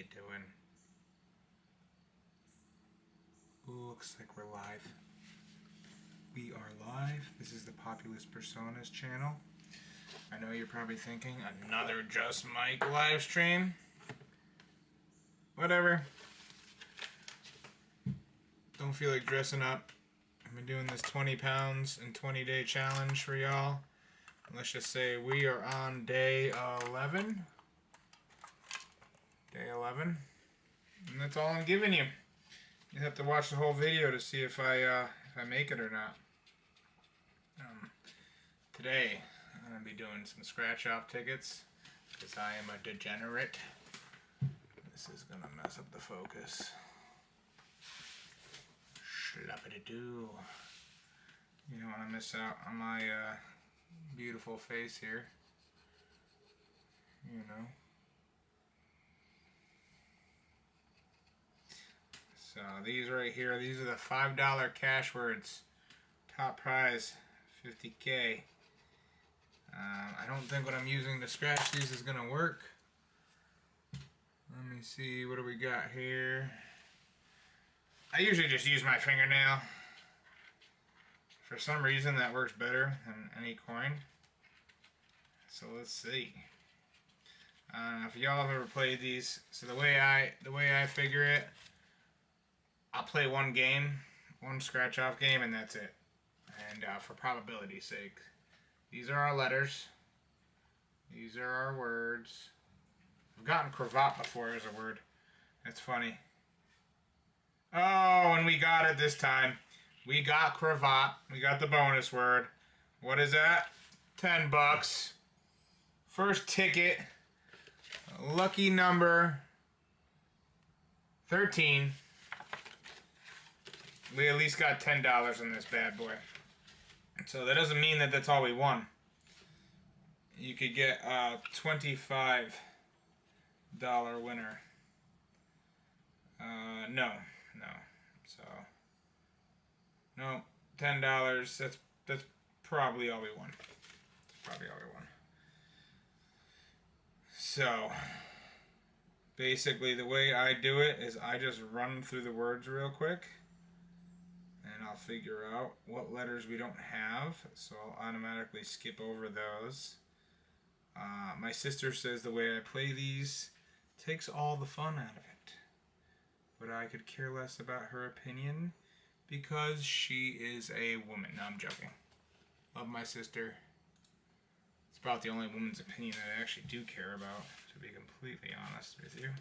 you doing? Ooh, looks like we're live. We are live. This is the Populist Personas channel. I know you're probably thinking, another Just Mike live stream. Whatever. Don't feel like dressing up. I've been doing this 20 pounds and 20-day challenge for y'all. Let's just say we are on day 11. Day 11. And that's all I'm giving you. You have to watch the whole video to see if I make it or not. Today, I'm going to be doing some scratch-off tickets because I am a degenerate. This is going to mess up the focus. Schlappity-doo. You don't want to miss out on my beautiful face here. You know. So these right here, these are the $5 cash words. Top prize, $50K. I don't think what I'm using to scratch these is gonna work. Let me see, what do we got here? I usually just use my fingernail. For some reason that works better than any coin. So let's see. If y'all have ever played these, so the way I figure it, I'll play one game, one scratch-off game, and that's it. And for probability's sake, these are our letters. These are our words. I've gotten cravat before as a word. That's funny. Oh, and we got it this time. We got cravat. We got the bonus word. What is that? $10. First ticket. Lucky number 13. We at least got $10 on this bad boy. So that doesn't mean that that's all we won. You could get a $25 winner. No. So no, $10. That's probably all we won. So basically, the way I do it is I just run through the words real quick. And I'll figure out what letters we don't have, so I'll automatically skip over those. My sister says the way I play these takes all the fun out of it. But I could care less about her opinion because she is a woman. No, I'm joking. Love my sister. It's about the only woman's opinion that I actually do care about, to be completely honest with you.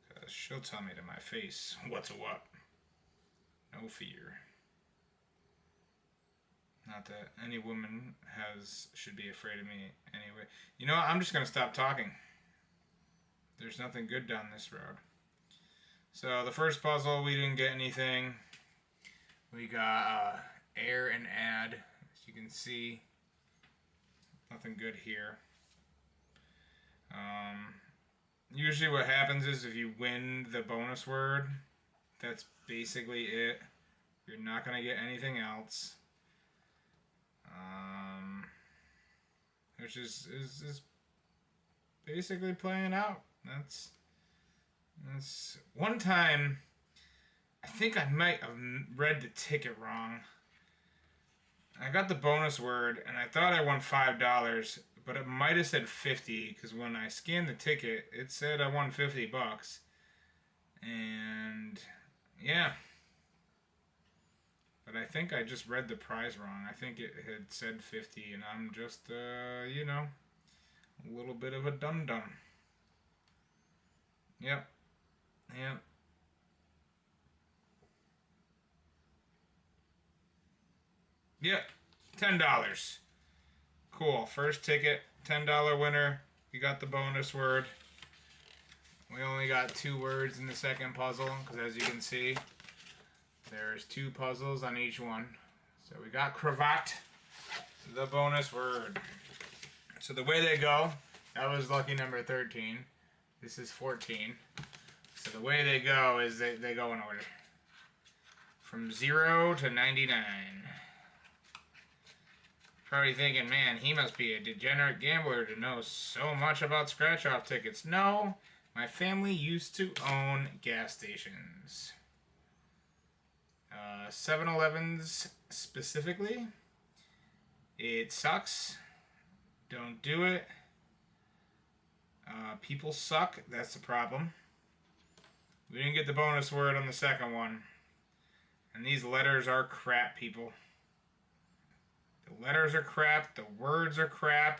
Because she'll tell me to my face what's a what. No fear. Not that any woman should be afraid of me anyway. You know what? I'm just going to stop talking. There's nothing good down this road. So the first puzzle, we didn't get anything. We got air and add. As you can see, nothing good here. Usually what happens is if you win the bonus word, that's basically it. You're not going to get anything else. Which is basically playing out. That's one time, I think I might have read the ticket wrong. I got the bonus word and I thought I won $5, but it might have said 50 because when I scanned the ticket, it said I won $50. And yeah. But I think I just read the prize wrong. I think it had said 50 and I'm just, you know, a little bit of a dum-dum. Yep. Yep. $10. Cool. First ticket, $10 winner. We got the bonus word. We only got 2 words in the second puzzle, because as you can see, there's 2 puzzles on each one. So we got cravat, the bonus word. So the way they go, that was lucky number 13. This is 14. So the way they go is they go in order. From 0 to 99. Probably thinking, man, he must be a degenerate gambler to know so much about scratch-off tickets. No, my family used to own gas stations. 7-Elevens specifically. It sucks. Don't do it. People suck. That's the problem. We didn't get the bonus word on the second one. And these letters are crap, people. The letters are crap. The words are crap.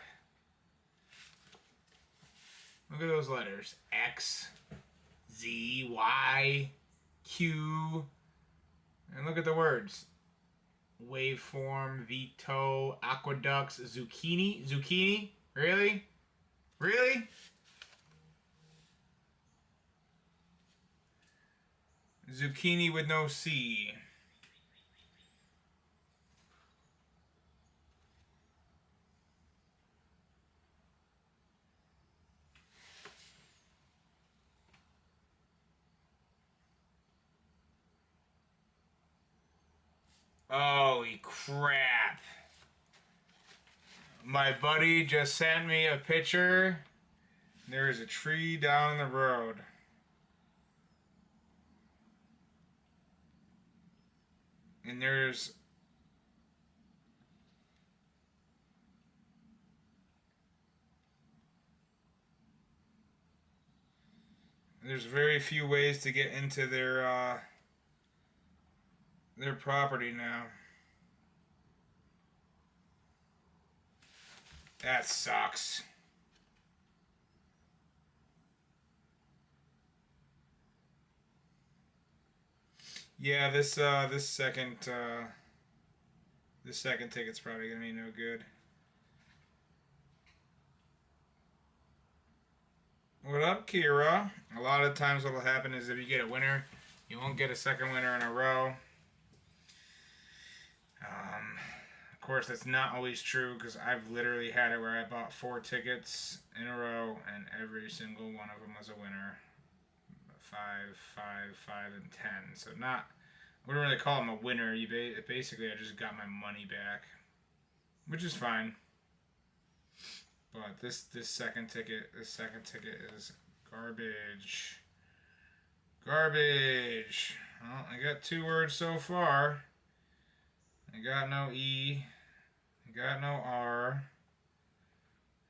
Look at those letters. X, Z, Y, Q. And look at the words. Waveform, veto, aqueducts, zucchini. Zucchini? Really? Really? Zucchini with no C. Holy crap. My buddy just sent me a picture. There is a tree down the road. And there's very few ways to get into their property now. That sucks. Yeah, this second ticket's probably gonna be no good. What up, Kira? A lot of times what'll happen is if you get a winner, you won't get a second winner in a row. Of course, that's not always true because I've literally had it where I bought 4 tickets in a row and every single one of them was a winner. 5, 5, 5, and 10. So not, I wouldn't really call them a winner. Basically, I just got my money back, which is fine. But this second ticket is garbage. Garbage. Well, I got 2 words so far. I got no E. I got no R.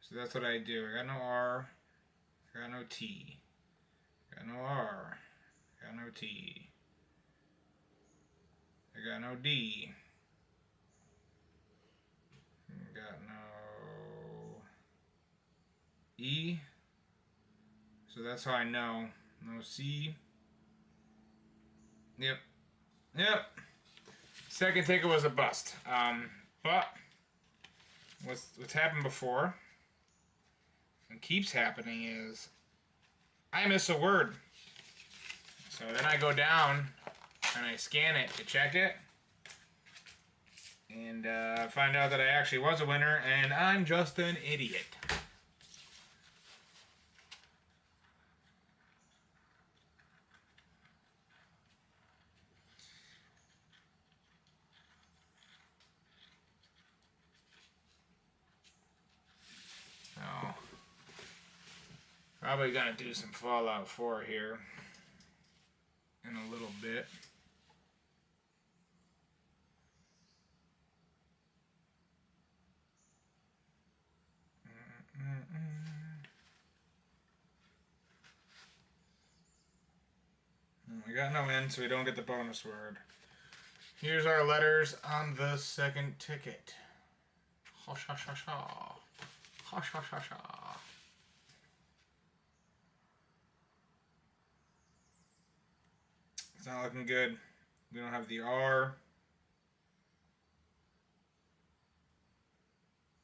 So that's what I do. I got no R. I got no T. I got no R. I got no T. I got no D. I got no E. So that's how I know. No C. Yep. Yep. Second ticket was a bust. But what's happened before and keeps happening is I miss a word. So then I go down and I scan it to check it and find out that I actually was a winner and I'm just an idiot. So, probably gonna do some Fallout 4 here in a little bit. We got no N, so we don't get the bonus word. Here's our letters on the second ticket. Ha sha sha sha. Ha sha sha sha. It's not looking good. We don't have the R.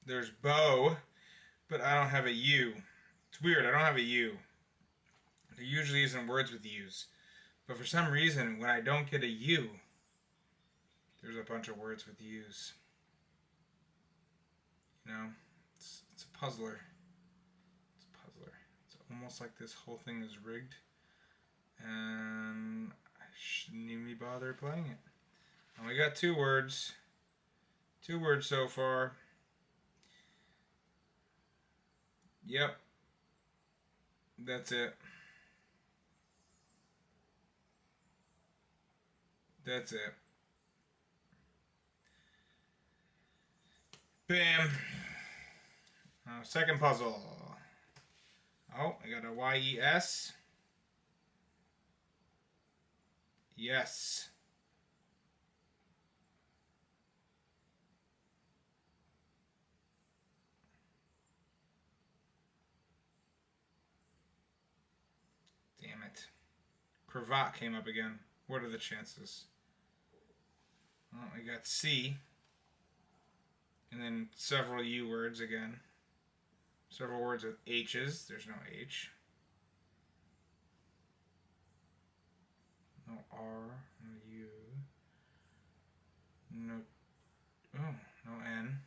There's bow, but I don't have a U. It's weird, I don't have a U. There usually isn't words with U's. But for some reason, when I don't get a U, there's a bunch of words with U's. You know, it's a puzzler. It's a puzzler. It's almost like this whole thing is rigged. And I shouldn't even be bothered playing it. And we got 2 words. 2 words so far. Yep. That's it. That's it. Bam. Second puzzle. Oh, I got a Y-E-S. Yes. Damn it. Cravat came up again. What are the chances? Well, we got C. And then several U words again. Several words with H's. There's no H. No R. No U. No. Oh, no N.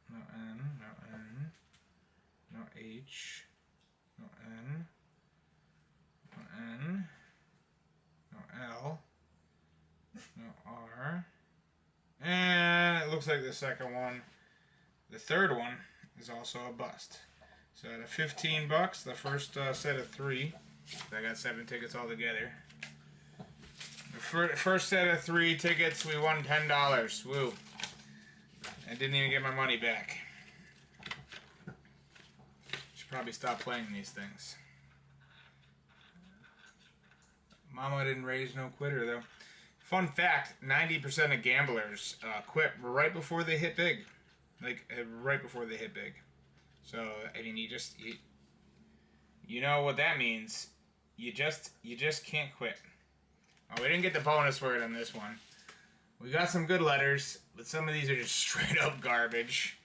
No N. No N. No H. No N. No N. No L. No R. And it looks like the second one. The third one is also a bust. So out of 15 bucks, the first set of 3, I got 7 tickets altogether. The first set of 3 tickets, we won $10. Woo. I didn't even get my money back. Should probably stop playing these things. Mama didn't raise no quitter, though. Fun fact, 90% of gamblers quit right before they hit big. Like, right before they hit big. So, I mean, you know what that means. You just can't quit. Oh, we didn't get the bonus word on this one. We got some good letters, but some of these are just straight up garbage.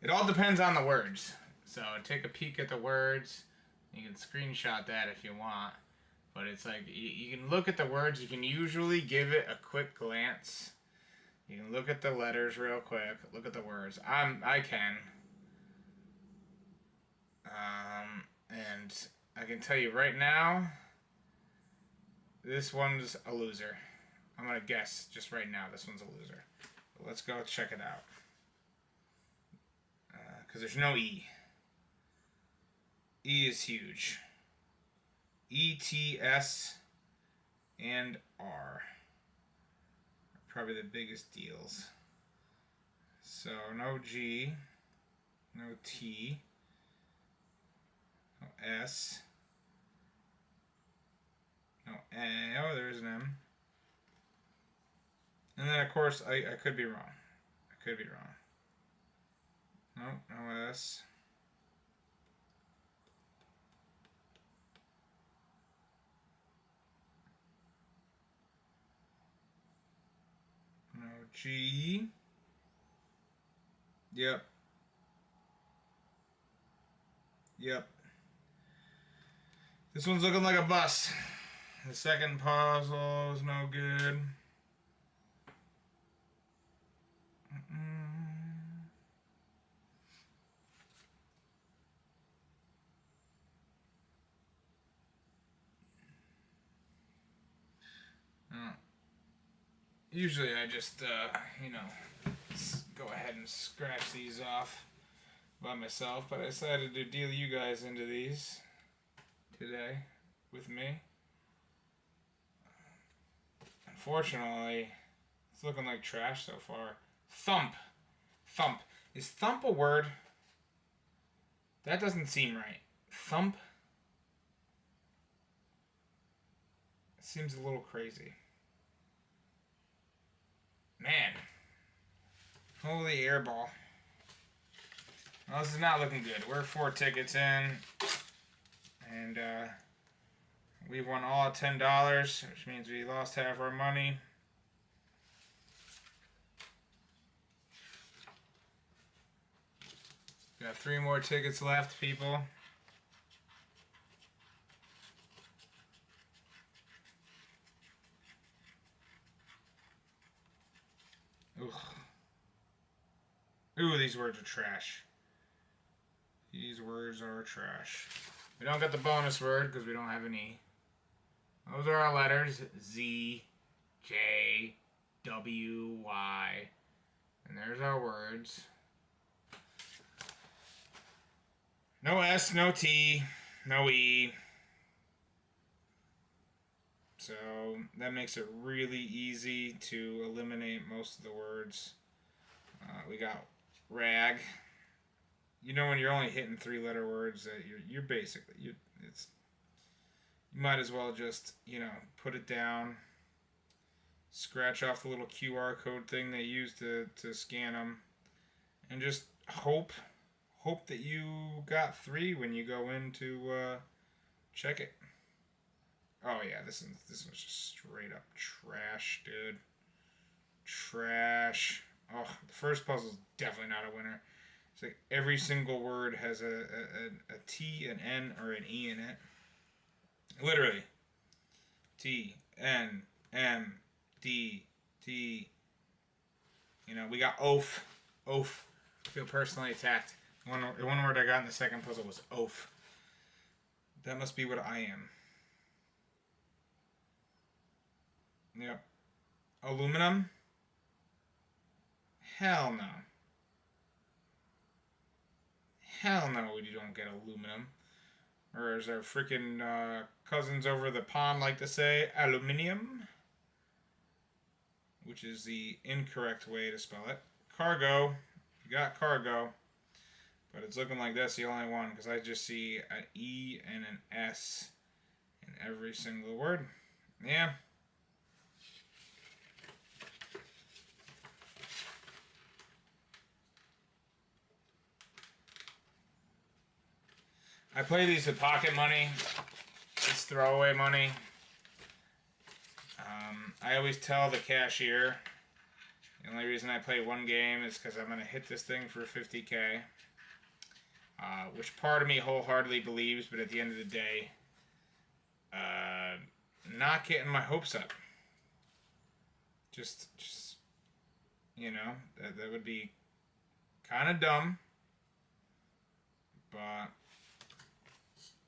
It all depends on the words. So, take a peek at the words. You can screenshot that if you want. But it's like, you can look at the words. You can usually give it a quick glance. You can look at the letters real quick. Look at the words. I can. And I can tell you right now, this one's a loser. I'm going to guess just right now this one's a loser. But let's go check it out. Because there's no E. E is huge. E, T, S, and R are probably the biggest deals. So no G, no T, no S, no A. Oh, there's an M. And then, of course, I could be wrong. I could be wrong. No, no S. No G. Yep. Yep. This one's looking like a bust. The second puzzle is no good. Usually I just, go ahead and scratch these off by myself, but I decided to deal you guys into these today with me. Unfortunately, it's looking like trash so far. Thump. Thump. Is thump a word? That doesn't seem right. Thump? It seems a little crazy. Man. Holy airball. Well, this is not looking good. We're 4 tickets in. And we've won all $10, which means we lost half our money. Got 3 more tickets left, people. Ugh. Ooh, these words are trash. These words are trash. We don't get the bonus word because we don't have any. Those are our letters. Z, J, W, Y. And there's our words. No S, no T, no E. So that makes it really easy to eliminate most of the words. We got rag. You know when you're only hitting 3-letter words that you're basically you might as well just put it down, scratch off the little QR code thing they use to scan them, and just hope that you got 3 when you go in to check it. Oh yeah, this was just straight up trash, dude. Trash. Oh, the first puzzle's definitely not a winner. It's like every single word has a T, an N, or an E in it. Literally. T, N, M, D, T. We got oaf. Oaf. I feel personally attacked. The one word I got in the second puzzle was oaf. That must be what I am. Yep. Aluminum? Hell no. Hell no, we don't get aluminum. Or as our freaking cousins over the pond like to say, aluminium. Which is the incorrect way to spell it. Cargo. You got cargo. But it's looking like that's the only one, because I just see an E and an S in every single word. Yeah. I play these with pocket money. It's throwaway money. I always tell the cashier the only reason I play one game is because I'm going to hit this thing for 50K. Which part of me wholeheartedly believes, but at the end of the day, not getting my hopes up. Just that would be kind of dumb. But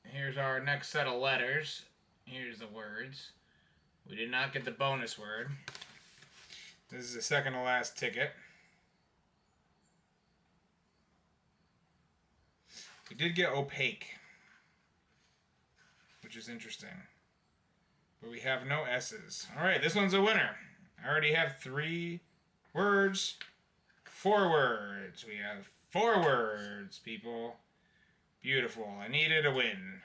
here's our next set of letters. Here's the words. We did not get the bonus word. This is the second to last ticket. We did get opaque, which is interesting. But we have no S's. Alright, this one's a winner. I already have 3 words. 4 words. We have 4 words, people. Beautiful. I needed a win.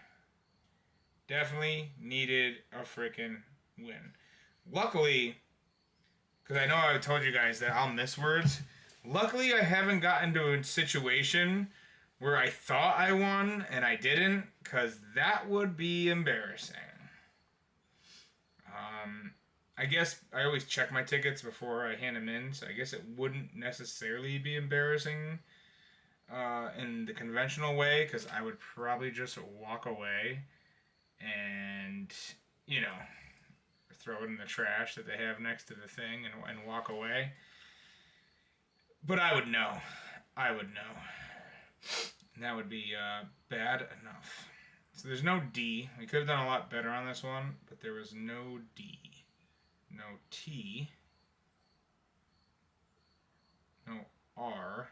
Definitely needed a freaking win. Luckily, because I know I told you guys that I'll miss words. Luckily, I haven't gotten to a situation where I thought I won and I didn't, because that would be embarrassing. I guess I always check my tickets before I hand them in, so I guess it wouldn't necessarily be embarrassing in the conventional way, because I would probably just walk away and, throw it in the trash that they have next to the thing and walk away. But I would know. And that would be bad enough. So there's no D. We could have done a lot better on this one, but there was no D. No T. No R.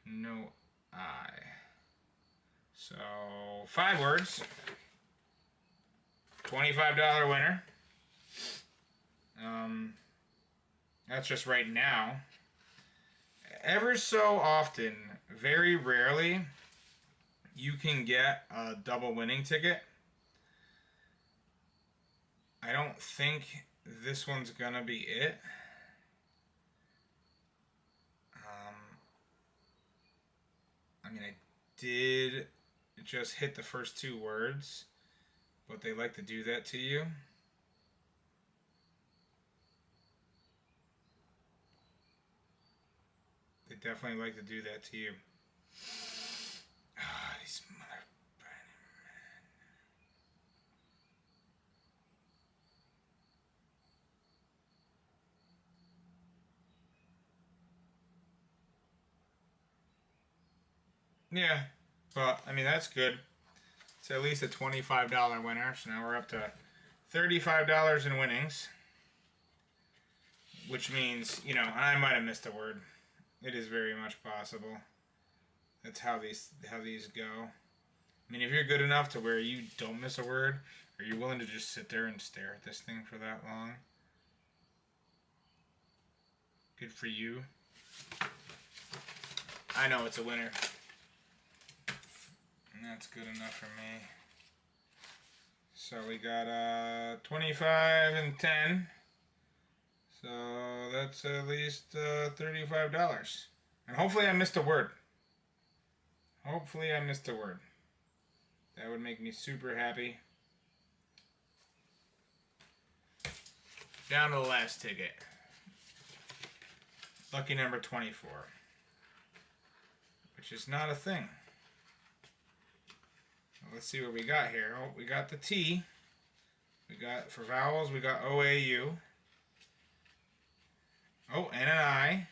No I. So 5 words. $25 winner. That's just right now. Ever so often, very rarely, you can get a double winning ticket. I don't think this one's gonna be it. I did just hit the first 2 words, but they like to do that to you. They definitely like to do that to you. These mother... Yeah, but, that's good. It's at least a $25 winner, so now we're up to $35 in winnings. Which means, I might have missed a word. It is very much possible. That's how these go. I mean, if you're good enough to where you don't miss a word, or you're willing to just sit there and stare at this thing for that long, good for you. I know it's a winner. And that's good enough for me. So we got 25 and 10. So that's at least $35. And hopefully I missed a word. Hopefully I missed a word. That would make me super happy. Down to the last ticket. Lucky number 24. Which is not a thing. Well, let's see what we got here. Oh, we got the T. We got, for vowels, we got OAU. Oh, and an I.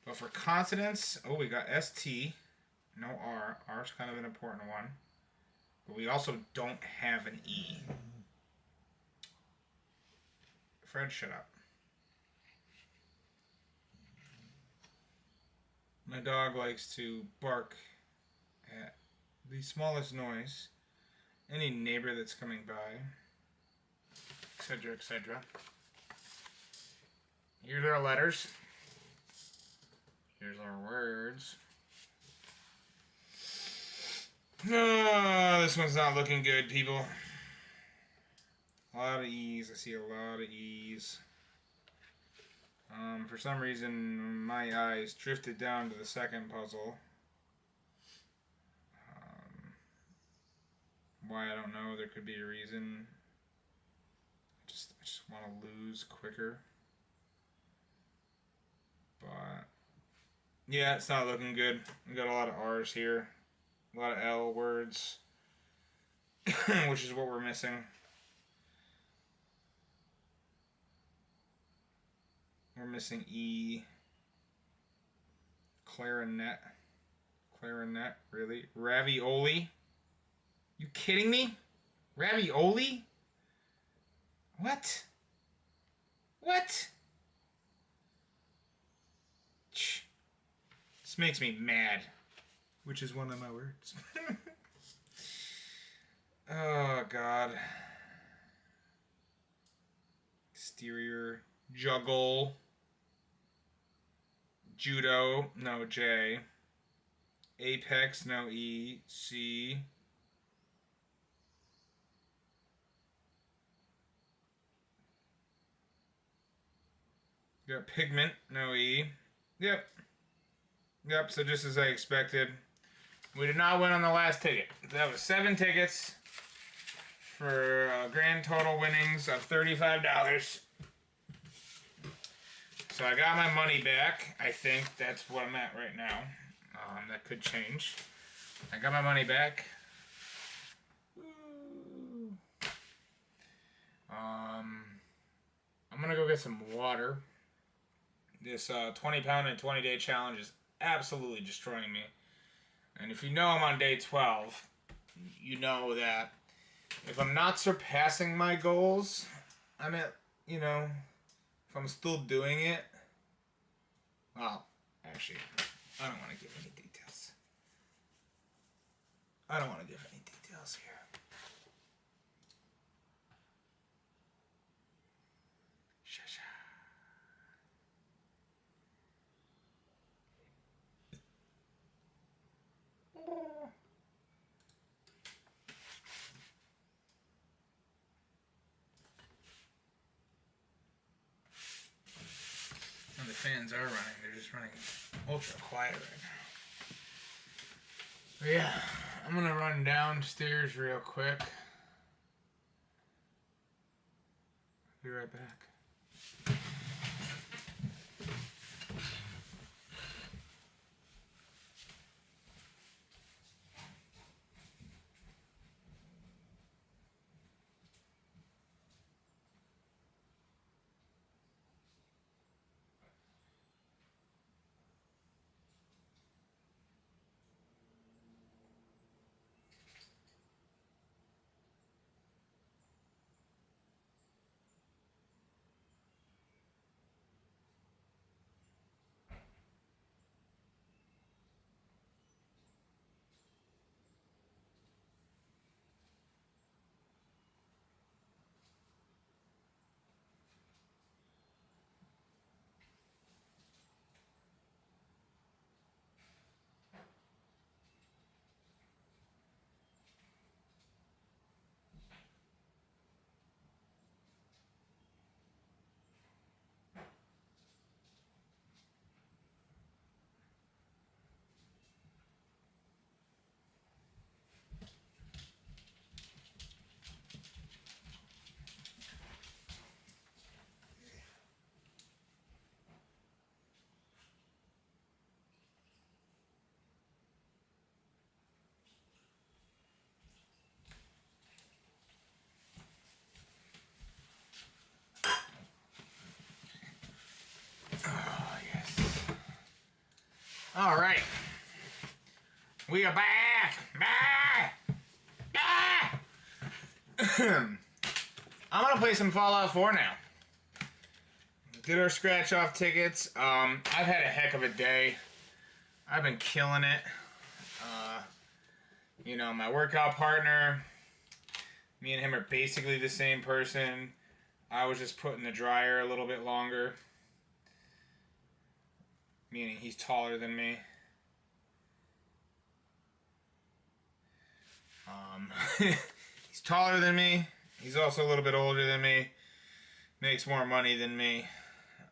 But for consonants, oh, we got ST. No R. R is kind of an important one. But we also don't have an E. Fred, shut up. My dog likes to bark at the smallest noise. Any neighbor that's coming by. Etc., etc. Here's our letters. Here's our words. No, this one's not looking good, people. A lot of E's. I see a lot of E's. For some reason, my eyes drifted down to the second puzzle. Why, I don't know. There could be a reason. I just want to lose quicker. But yeah, it's not looking good. We got a lot of R's here. A lot of L words. Which is what we're missing. We're missing E. Clarinet. Clarinet, really? Ravioli? You kidding me? Ravioli? What? What? This makes me mad. Which is one of my words. Oh, God. Exterior. Juggle. Judo. No J. Apex. No E. C. Got pigment. No E. Yep. Yep, so just as I expected. We did not win on the last ticket. That was 7 tickets for a grand total winnings of $35. So I got my money back. I think that's what I'm at right now. That could change. I got my money back. I'm gonna go get some water. This 20-pound and 20-day challenge is absolutely destroying me. And if you know I'm on day 12, you know that if I'm not surpassing my goals, I'm at, you know, if I'm still doing it, well, actually, I don't want to give any details. I don't want to give any details here. Shasha. And the fans are running. They're just running ultra quiet right now. But yeah, I'm gonna run downstairs real quick. Be right back. All right. We are back. I'm gonna play some Fallout 4 now. Did our scratch off tickets. I've had a heck of a day. I've been killing it. You know, my workout partner, me and him are basically the same person. I was just put in the dryer a little bit longer. Meaning he's taller than me. He's taller than me. He's also a little bit older than me. Makes more money than me.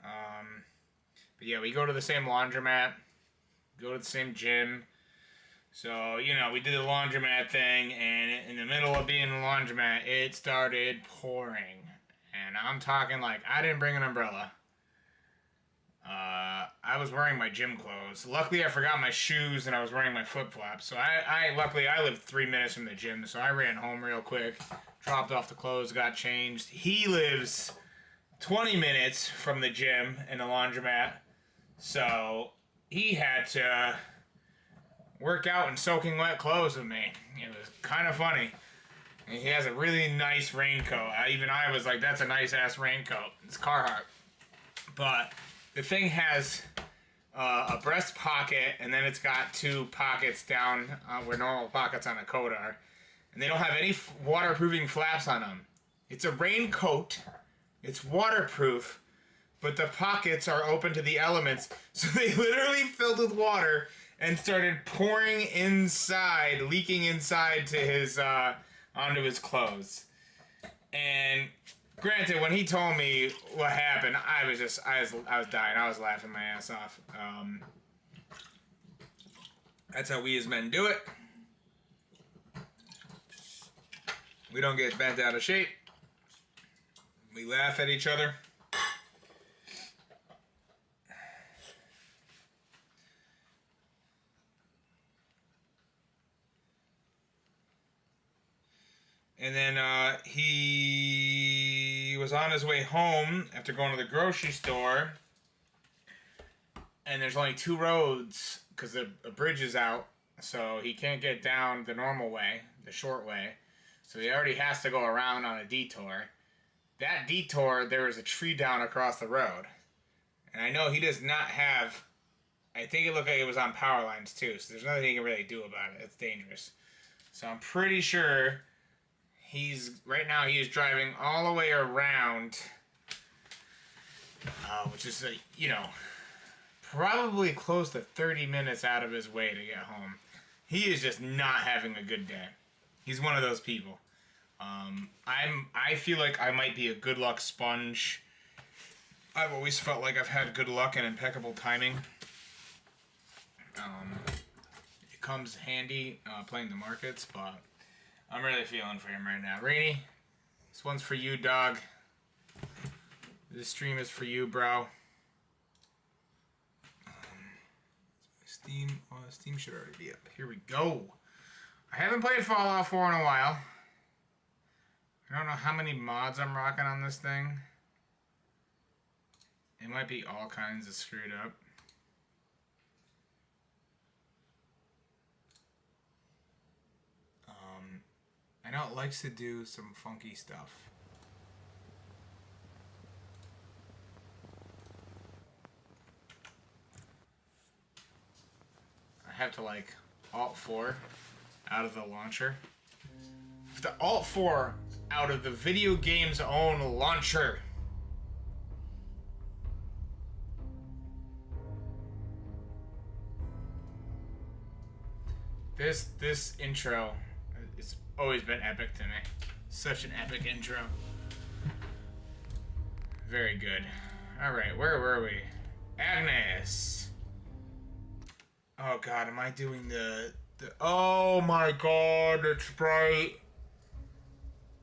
But yeah, we go to the same laundromat. Go to the same gym. So, you know, we did the laundromat thing, and in the middle of being in the laundromat, it started pouring. And I'm talking like, I didn't bring an umbrella. I was wearing my gym clothes. Luckily, I forgot my shoes, and I was wearing my flip-flops. So, luckily, I lived 3 minutes from the gym, so I ran home real quick, dropped off the clothes, got changed. He lives 20 minutes from the gym and the laundromat, so he had to work out in soaking wet clothes with me. It was kind of funny. And he has a really nice raincoat. Even I was like, that's a nice-ass raincoat. It's Carhartt. But the thing has a breast pocket, and then it's got two pockets down where normal pockets on a coat are. And they don't have any waterproofing flaps on them. It's a raincoat. It's waterproof. But the pockets are open to the elements. So they literally filled with water and started pouring inside, leaking inside to his, onto his clothes. And granted, when he told me what happened, I was dying. I was laughing my ass off. That's how we as men do it. We don't get bent out of shape. We laugh at each other. And then he was on his way home after going to the grocery store. And there's only two roads because the bridge is out. So he can't get down the normal way, the short way. So he already has to go around on a detour. That detour, there was a tree down across the road. And I know he does not have... I think it looked like it was on power lines too. So there's nothing he can really do about it. It's dangerous. So I'm pretty sure... right now he is driving all the way around, which is, you know, probably close to 30 minutes out of his way to get home. He is just not having a good day. He's one of those people. I feel like I might be a good luck sponge. I've always felt like I've had good luck and impeccable timing. It comes handy playing the markets, but I'm really feeling for him right now. Rainy, this one's for you, dog. This stream is for you, bro. Steam should already be up. Here we go. I haven't played Fallout 4 in a while. I don't know how many mods I'm rocking on this thing. It might be all kinds of screwed up. I know it likes to do some funky stuff. I have to like Alt 4 out of the launcher. The Alt 4 out of the video game's own launcher. This intro, it's always been epic to me. Such an epic intro. Very good. Alright, where were we? Agnes. Oh god, am I doing the oh my god, it's bright.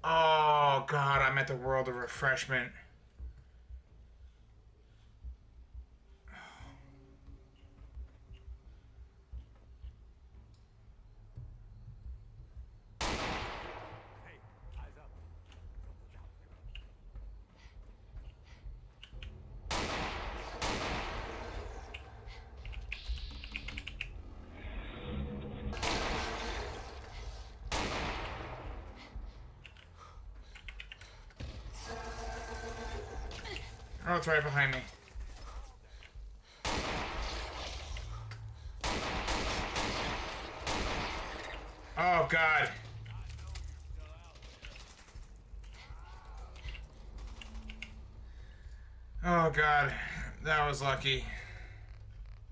Oh god, I'm at the World of Refreshment. Oh, it's right behind me. Oh, God. Oh, God. That was lucky.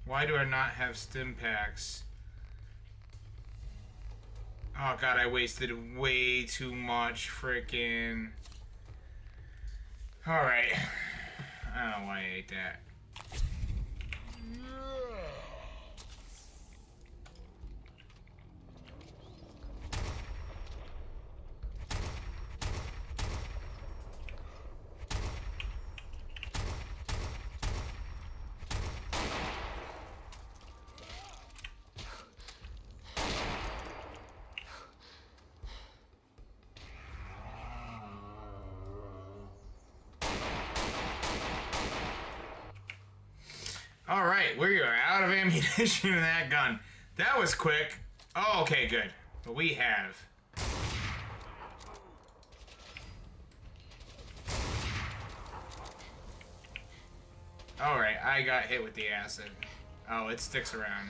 Why do I not have stim packs? Oh, God, I wasted way too much freaking... Alright. I don't know why I ate that. Alright, we are out of ammunition in that gun. That was quick. Oh, okay, good. But we have... Alright, I got hit with the acid. Oh, it sticks around.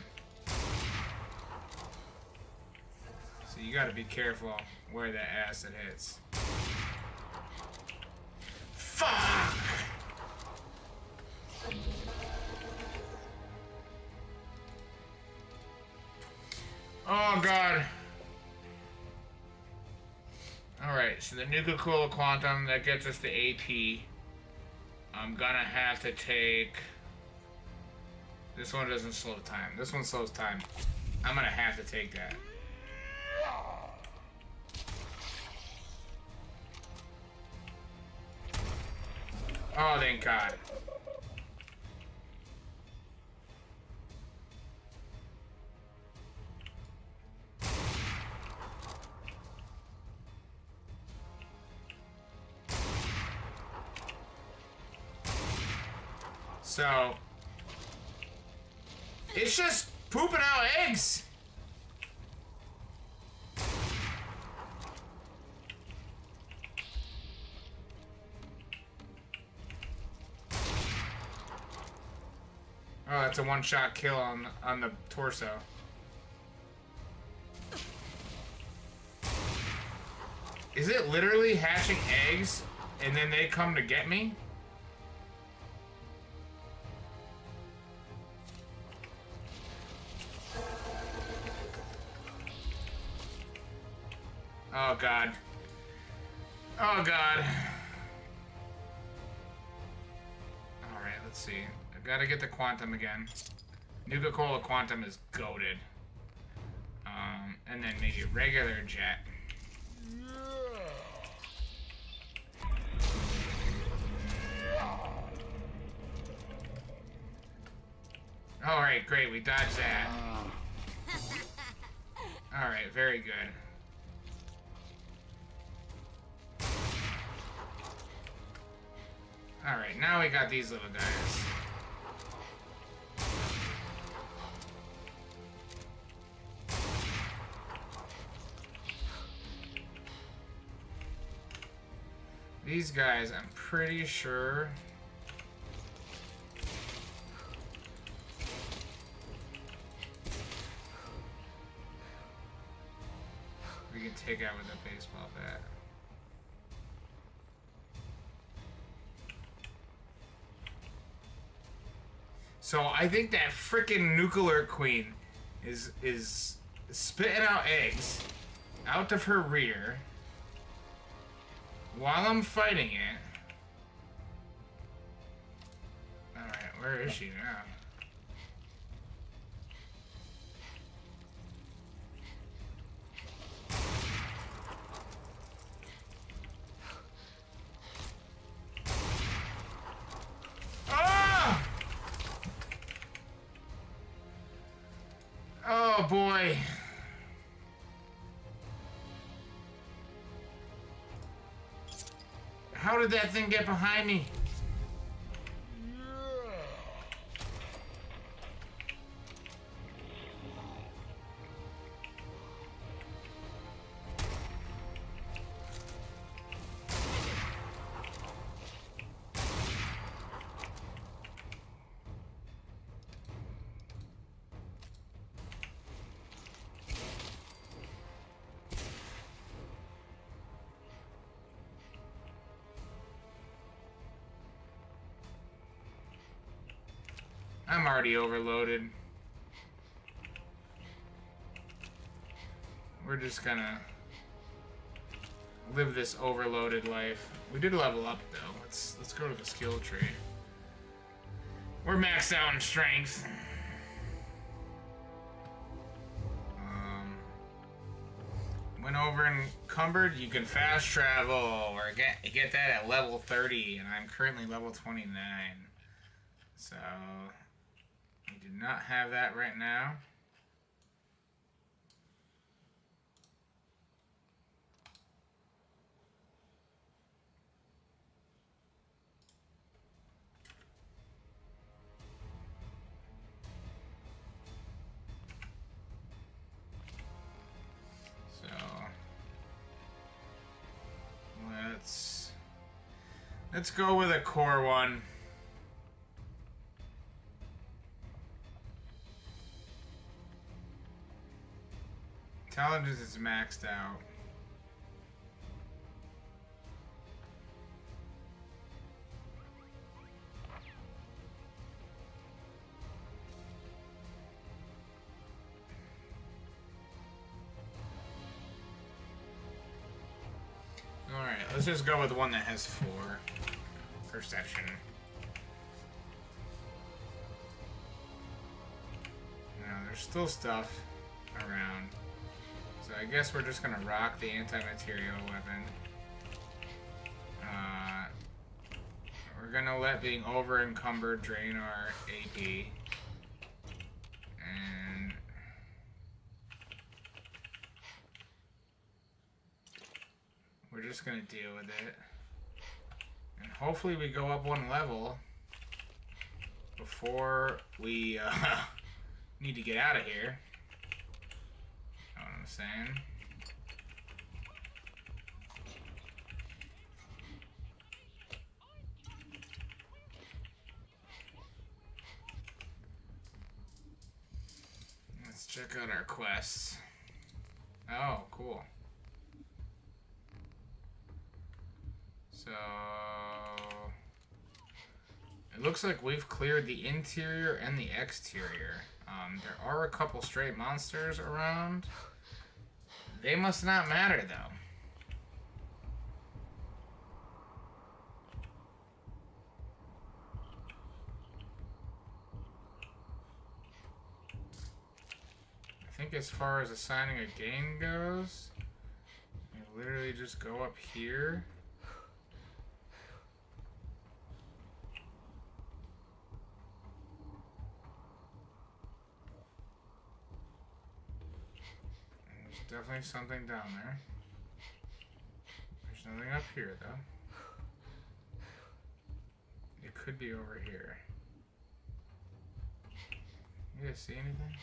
So you gotta be careful where that acid hits. Fuck! Oh, God. Alright, so the Nuka-Cola Quantum, that gets us the AP. I'm gonna have to take... This one doesn't slow time. This one slows time. I'm gonna have to take that. Oh, thank God. So, it's just pooping out eggs. Oh, that's a one-shot kill on the torso. Is it literally hatching eggs and then they come to get me? Oh, God. Oh, God. Alright, let's see. I've got to get the Quantum again. Nuka-Cola Quantum is goated. And then maybe regular jet. Alright, great. We dodged that. Alright, very good. Alright, now we got these little guys. These guys, I'm pretty sure... we can take out with a baseball bat. So I think that frickin' nuclear queen is spitting out eggs out of her rear while I'm fighting it. Alright, where is she now? Oh boy. How did that thing get behind me? I'm already overloaded. We're just gonna live this overloaded life. We did level up though. Let's go to the skill tree. We're maxed out in strength. Went over encumbered. You can fast travel, or you get that at level 30, and I'm currently level 29. So we do not have that right now. Let's go with a core one. Intelligence is maxed out. Alright, let's just go with one that has 4. Perception. Now, there's still stuff around. So I guess we're just gonna rock the anti-material weapon. We're gonna let being over-encumbered drain our AP. And we're just gonna deal with it. And hopefully we go up 1 level before we need to get out of here. Know what I'm saying? Let's check out our quests. Oh, cool. So it looks like we've cleared the interior and the exterior. There are a couple stray monsters around. They must not matter, though. I think as far as assigning a game goes, you literally just go up here. Definitely something down there. There's nothing up here, though. It could be over here. You guys see anything?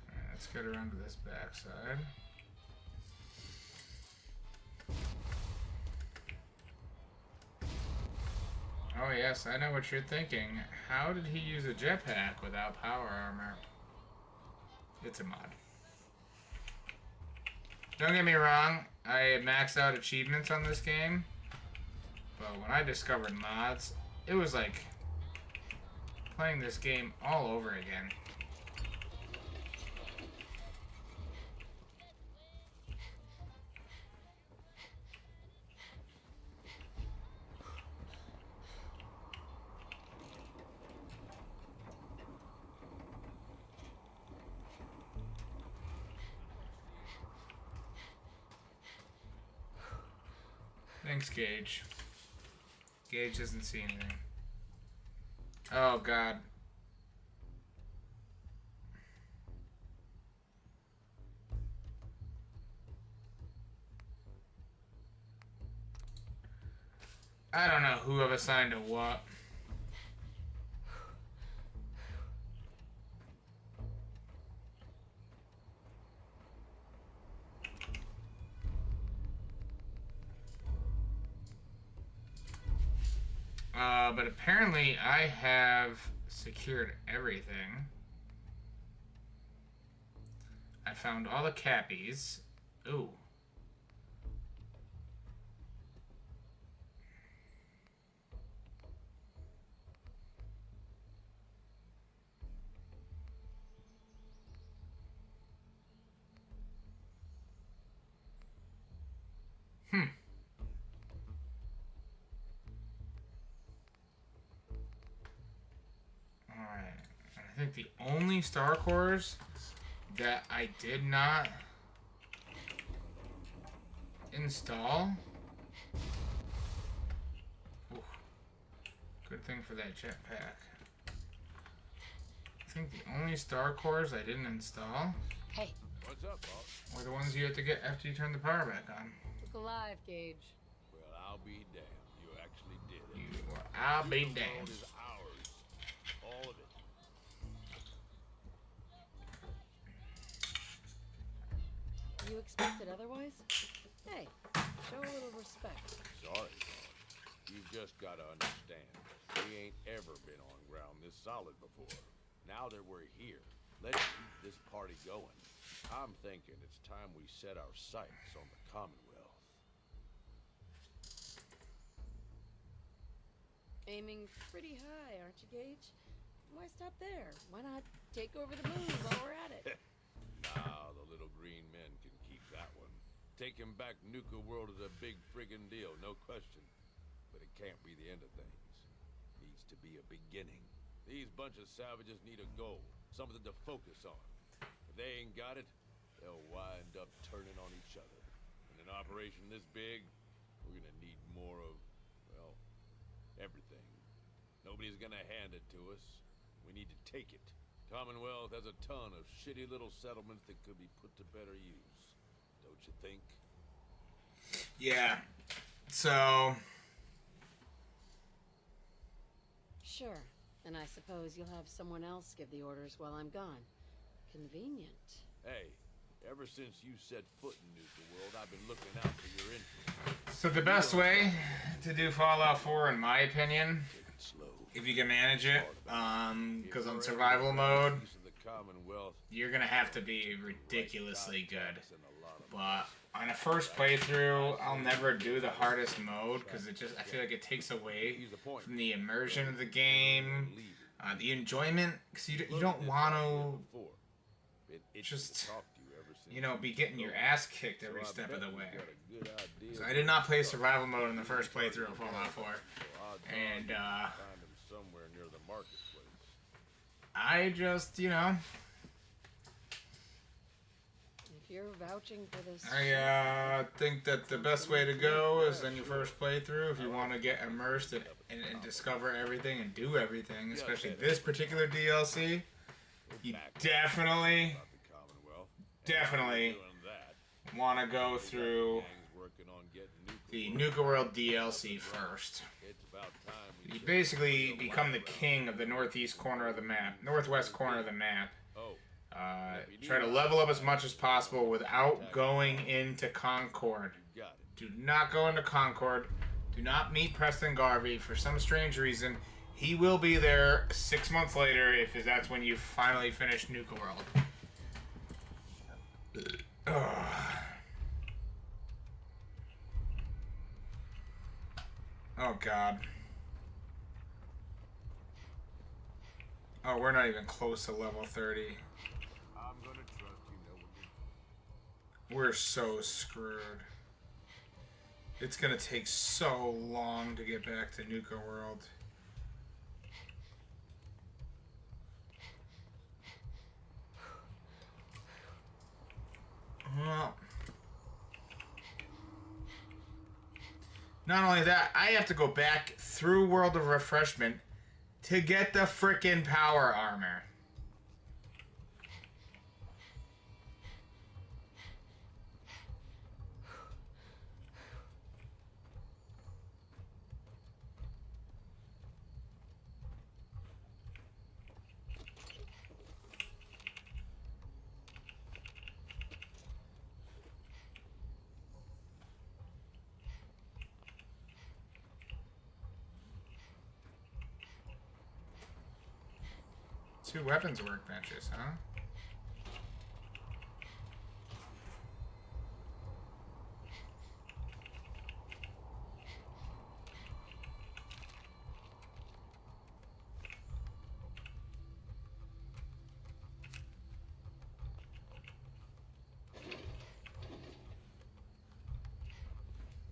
Alright, let's get around to this backside. Oh yes, I know what you're thinking. How did he use a jetpack without power armor? It's a mod. Don't get me wrong, I maxed out achievements on this game, but when I discovered mods, it was like playing this game all over again. Thanks, Gage. Gage doesn't see anything. Oh, God. I don't know who I've assigned to what. But apparently I have secured everything. I found all the cappies. Ooh. think the only star cores that I did not install. Oof. Good thing for that jetpack. I think the only star cores I didn't install. Hey. What's up, boss? Were the ones you had to get after you turned the power back on. Look alive, Gage. Well, I'll be damned. You actually did it. I'll be damned. Is ours. All of it. You expected otherwise? Hey, show a little respect. Sorry, boss. You've just got to understand. We ain't ever been on ground this solid before. Now that we're here, let's keep this party going. I'm thinking it's time we set our sights on the Commonwealth. Aiming pretty high, aren't you, Gage? Why stop there? Why not take over the moon while we're at it? Nah, the little green men can keep that one. Taking back Nuka World is a big friggin' deal, no question. But it can't be the end of things. Needs to be a beginning. These bunch of savages need a goal, something to focus on. If they ain't got it, they'll wind up turning on each other. In an operation this big, we're gonna need more of, well, everything. Nobody's gonna hand it to us. We need to take it. Commonwealth has a ton of shitty little settlements that could be put to better use. Don't you think? Yeah. So... Sure. And I suppose you'll have someone else give the orders while I'm gone. Convenient. Hey, ever since you set foot in Nuka World, I've been looking out for your interests. So the best way to do Fallout 4, in my opinion, if you can manage it, because on survival mode, you're going to have to be ridiculously good. But on a first playthrough, I'll never do the hardest mode, because I feel like it takes away from the immersion of the game, the enjoyment, because you don't want to just, be getting your ass kicked every step of the way. So I did not play survival mode in the first playthrough of Fallout 4. And, I just, If you're vouching for this... I think that the best way to go is in your first playthrough, if you want to get immersed and discover everything and do everything, especially this particular DLC, you definitely want to go through the Nuka World DLC first. You basically become the king of the northwest corner of the map. Try to level up as much as possible without going into Concord. Do not go into Concord. Do not meet Preston Garvey. For some strange reason, he will be there 6 months later if that's when you finally finish Nuka World. Oh, God. Oh, we're not even close to level 30. I'm gonna trust you. We're so screwed. It's gonna take so long to get back to Nuka World. Well, not only that, I have to go back through World of Refreshment to get the frickin' power armor. Two weapons workbenches, huh?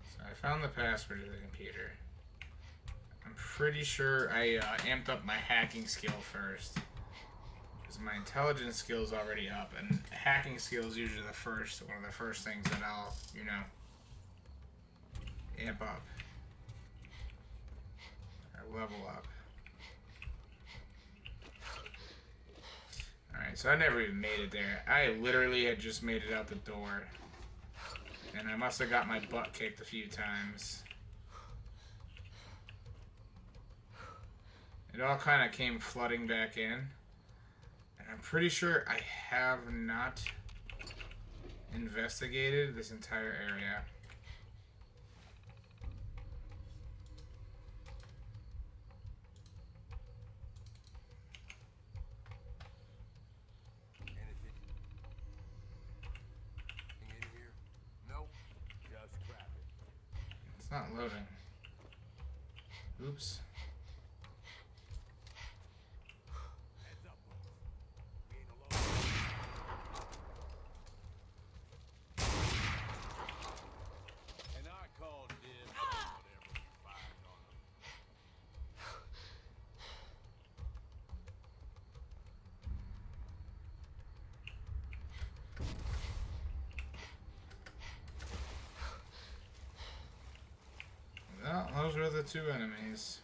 So I found the password to the computer. I'm pretty sure I amped up my hacking skill first. Because my intelligence skill is already up, and hacking skill is usually one of the first things that I'll, you know, amp up. Or level up. Alright, so I never even made it there. I literally had just made it out the door. And I must have got my butt kicked a few times. It all kind of came flooding back in. And I'm pretty sure I have not investigated this entire area. It's not loading. Oops. And I called dibs on whatever we find on them. Well, those were the two enemies.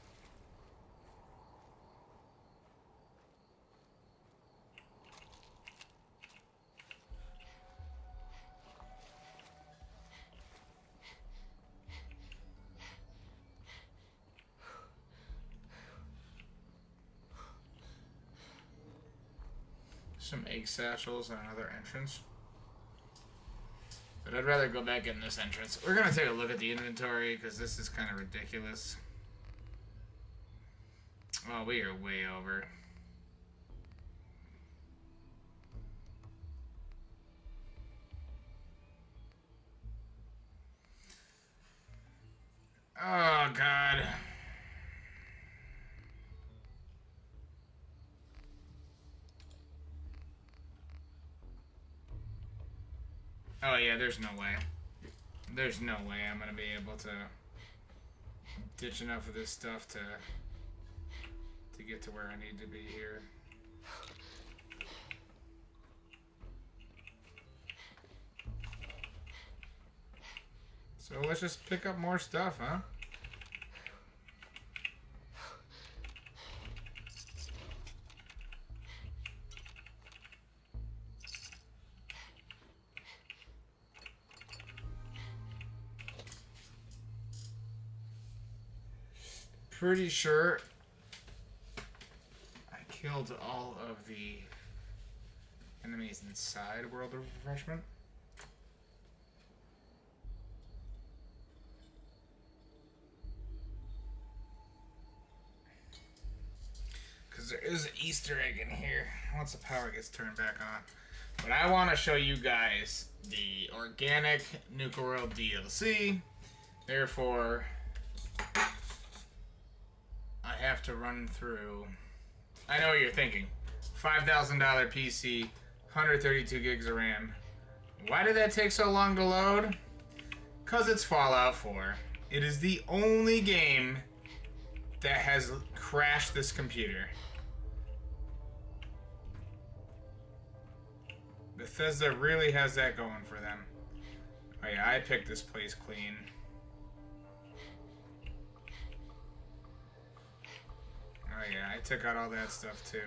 Some egg satchels and another entrance. But I'd rather go back in this entrance. We're going to take a look at the inventory because this is kind of ridiculous. Oh, we are way over. Oh, God. Oh, yeah, there's no way. There's no way I'm going to be able to ditch enough of this stuff to get to where I need to be here. So let's just pick up more stuff, huh? Pretty sure I killed all of the enemies inside World of Refreshment. Because there is an Easter egg in here once the power gets turned back on. But I want to show you guys the organic Nuka World DLC. Therefore, I have to run through. I know what you're thinking. $5,000 PC, 132 gigs of RAM. Why did that take so long to load? Because it's Fallout 4. It is the only game that has crashed this computer. Bethesda really has that going for them. Oh yeah, I picked this place clean. Oh yeah, I took out all that stuff too.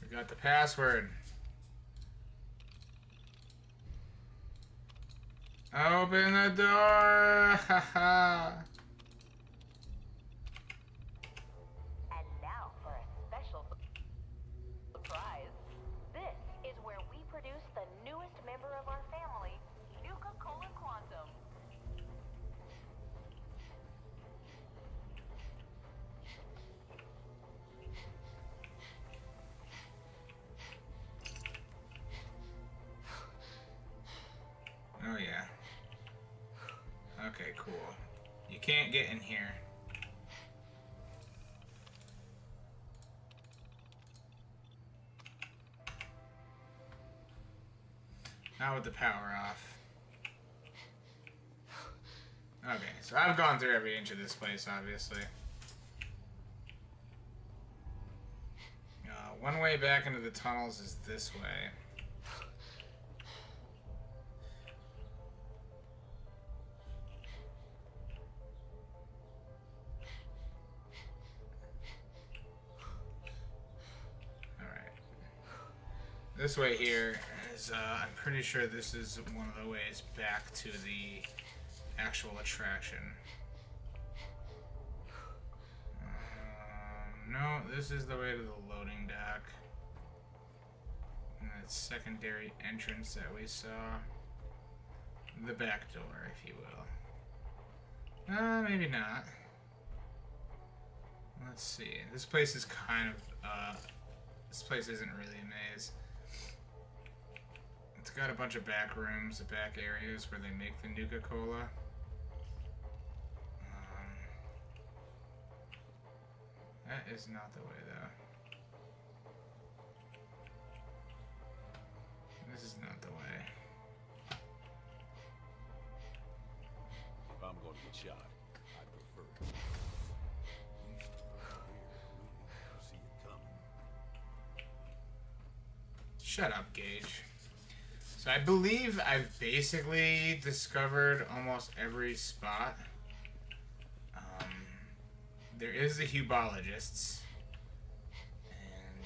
We got the password. Open the door! Haha! And now for a special surprise. This is where we produce the newest member of our family, Nuka-Cola Quantum. Oh yeah. Okay, cool. You can't get in here. Not with the power off. Okay, so I've gone through every inch of this place, obviously. One way back into the tunnels is this way. This way here is, I'm pretty sure this is one of the ways back to the actual attraction. No, this is the way to the loading dock. And that secondary entrance that we saw. The back door, if you will. Maybe not. Let's see. This place is kind of, this place isn't really a maze. It's got a bunch of back rooms, back areas where they make the Nuka-Cola. That is not the way, though. This is not the way. If I'm going to get shot, I prefer it. See it coming. Shut up, Gage. So I believe I've basically discovered almost every spot. There is the Hubologists. And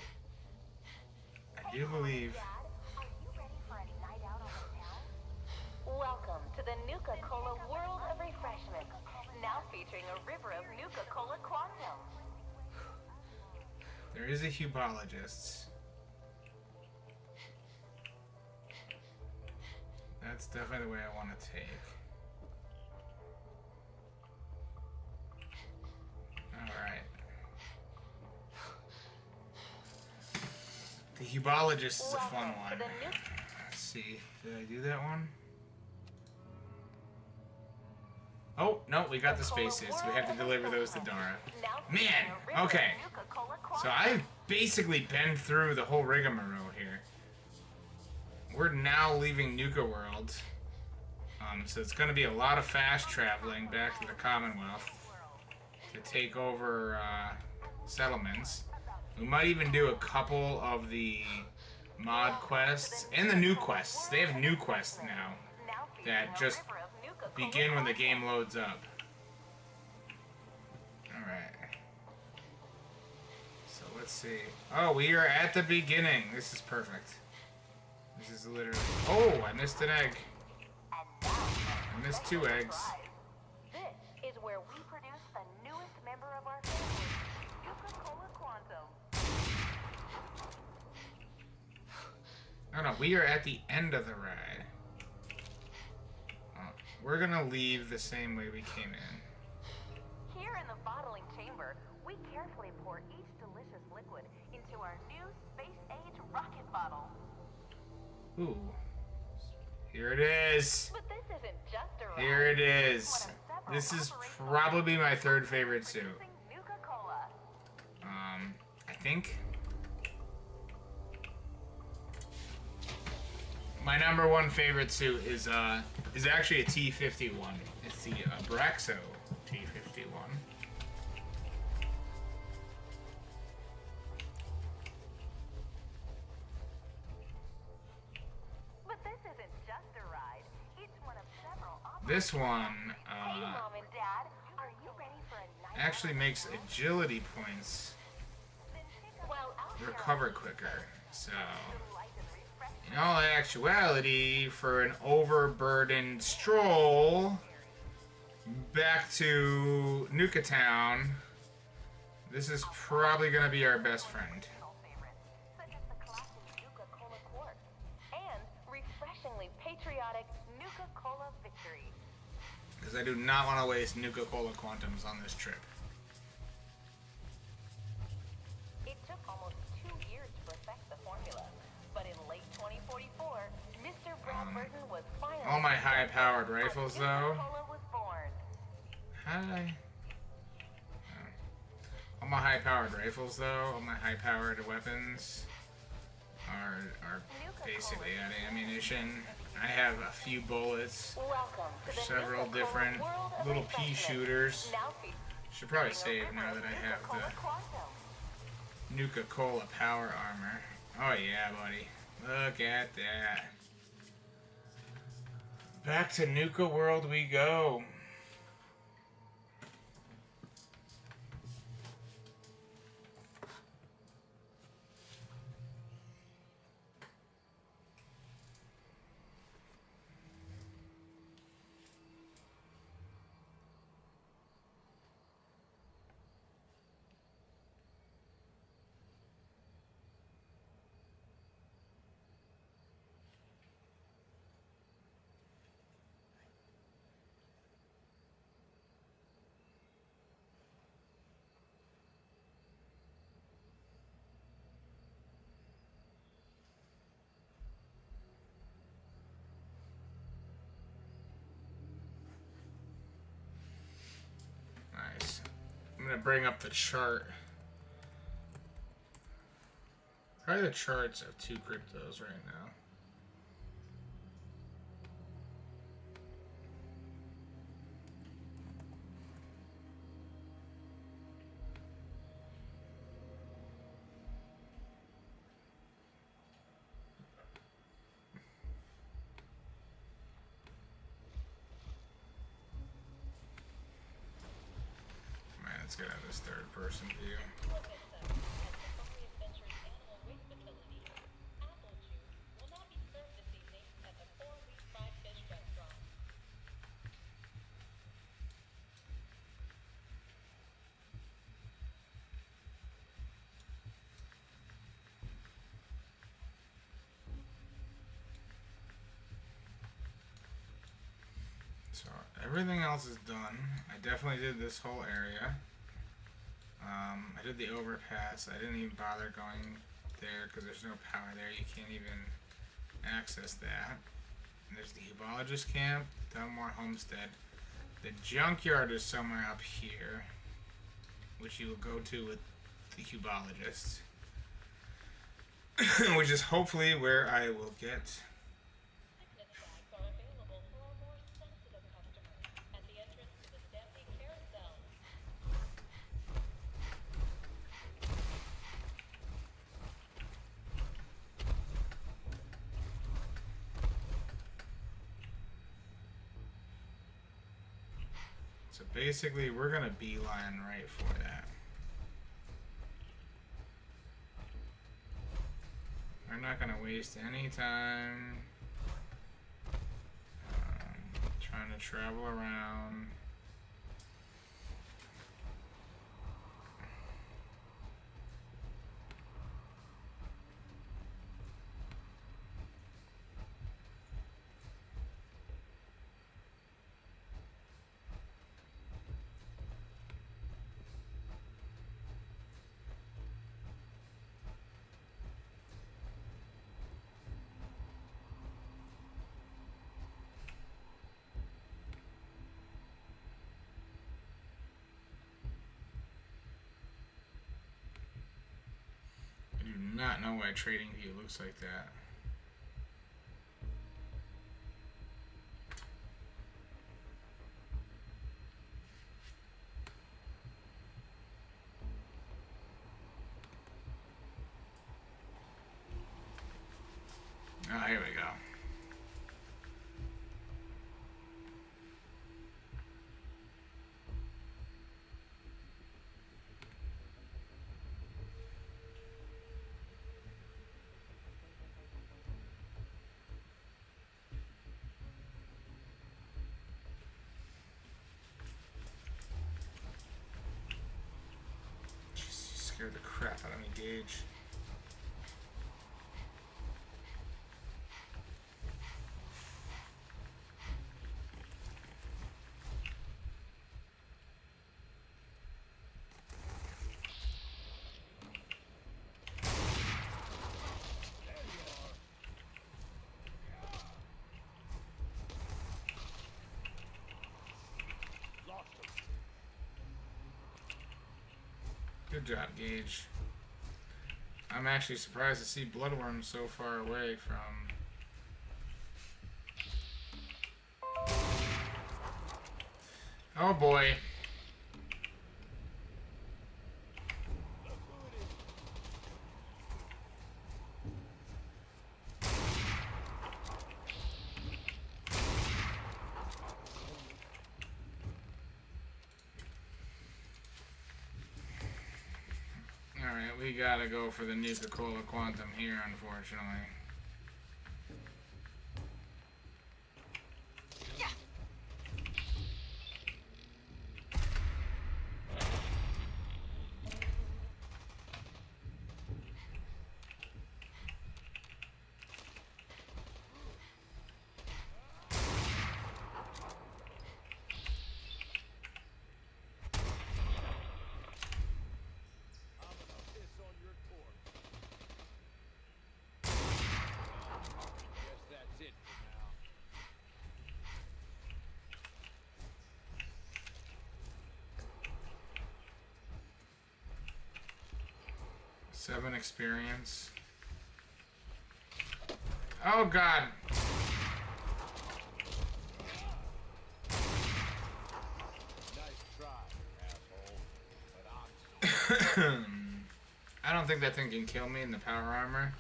I do believe... Dad, are you ready for a night out on the town? Welcome to the Nuka-Cola World of Refreshment. Now featuring a river of Nuka-Cola Quantum. There is a Hubologists. That's definitely the way I want to take. Alright. The Hubologist is a fun one. Let's see. Did I do that one? Oh, no, we got the spaces. We have to deliver those to Dara. Man, okay. So I've basically been through the whole rigmarole here. We're now leaving Nuka World. So it's going to be a lot of fast traveling back to the Commonwealth to take over settlements. We might even do a couple of the mod quests and the new quests. They have new quests now that just begin when the game loads up. Alright. So let's see. Oh, we are at the beginning. This is perfect. This is literally... Oh, I missed an egg. I missed 2 eggs. This is where we produce the newest member of our family, Nuka-Cola Quantum. No, we are at the end of the ride. We're gonna leave the same way we came in. Here in the bottling chamber, we carefully pour each delicious liquid into our new space-age rocket bottle. Ooh. Here it is. But this isn't just a ride. Here it is. This is probably my 3rd favorite suit. Nuka-Cola. I think my number 1 favorite suit is actually a T-51. It's the Braxo T-51. But this isn't just a ride. It's one of several options. This one Hey, Mom and Dad, are you ready for a night actually makes agility points Well, out recover quicker. So, in all actuality, for an overburdened stroll back to Nuka Town, this is probably going to be our best friend. such as the classic Nuka-Cola Quartz and refreshingly patriotic Nuka-Cola Victory. Because I do not want to waste Nuka-Cola Quantums on this trip. It took almost 2 years to perfect the formula, but in late 2044, Mr. Bradburton was finally... All my high-powered rifles, though. Nuka-Cola was born. How did I... All my high-powered rifles, though. All my high-powered weapons. are basically out of ammunition. I have a few bullets. Welcome to the Several Nuka-Cola different world of little pea adventure. shooters. Now featuring Should probably a save member now of that I have Nuka-Cola the Quantum. Nuka-Cola power armor. Oh yeah, buddy. Look at that. Back to Nuka World we go. Nice. I'm gonna bring up the chart. Probably the charts of 2 cryptos right now. Man, let's get out of this third person view. So everything else is done. I definitely did this whole area. I did the overpass. I didn't even bother going there because there's no power there. You can't even access that. And there's the Hubologist camp, Dunmore Homestead. The junkyard is somewhere up here, which you will go to with the Hubologist. Which is hopefully where I will get So basically, we're gonna beeline right for that. We're not gonna waste any time trying to travel around. I do not know why TradingView looks like that. Oh, here we go. Jeez, you scared the crap out of me, Gage. Good job, Gage. I'm actually surprised to see Bloodworm so far away from... Oh boy. Alright, we gotta go for the Nuka-Cola Quantum here, unfortunately. Guess that's it for now. 7 experience. Oh god. Nice try, asshole. But I'm I don't think that thing can kill me in the power armor.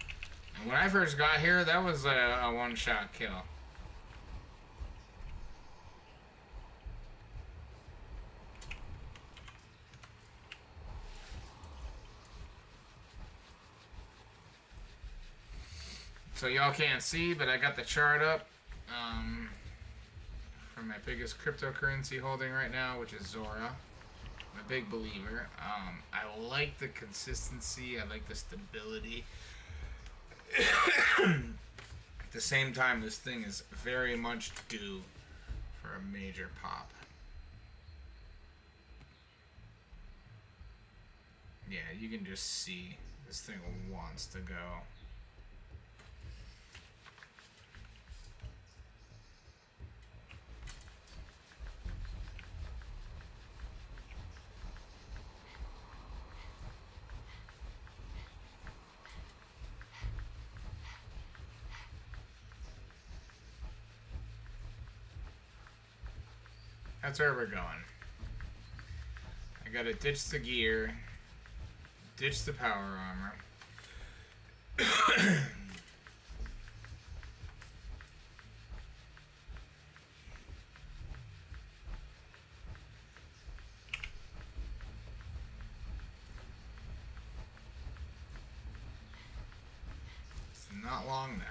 And when I first got here, that was a one-shot kill. So y'all can't see, but I got the chart up for my biggest cryptocurrency holding right now, which is Zora. I'm a big believer. I like the consistency. I like the stability. At the same time, this thing is very much due for a major pop. Yeah, you can just see this thing wants to go. That's where we're going. I gotta ditch the gear, ditch the power armor. It's not long now.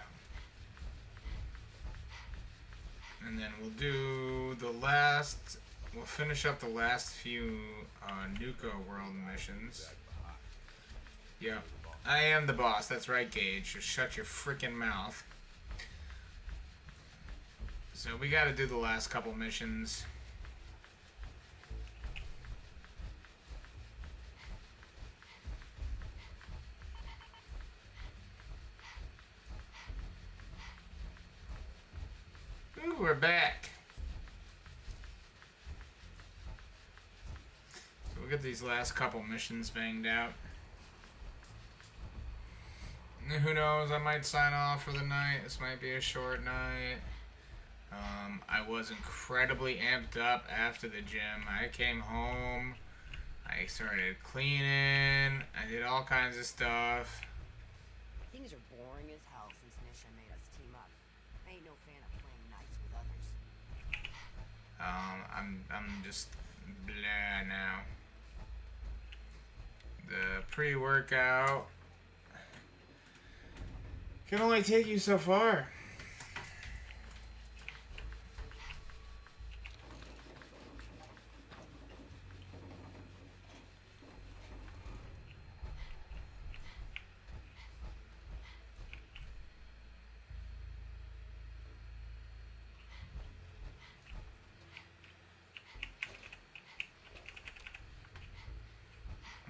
And then we'll do the last, we'll finish up the last few Nuka World missions. Yep, I am the boss, that's right, Gage. Just shut your freaking mouth. So we gotta do the last couple missions. Ooh, we're back. So we'll get these last couple missions banged out. And who knows, I might sign off for the night. This might be a short night. I was incredibly amped up after the gym. I came home. I started cleaning. I did all kinds of stuff. Things are boring as hell since Nisha made us team up. I ain't no fan of playing nice with others. I'm just blah now. The pre-workout can only take you so far.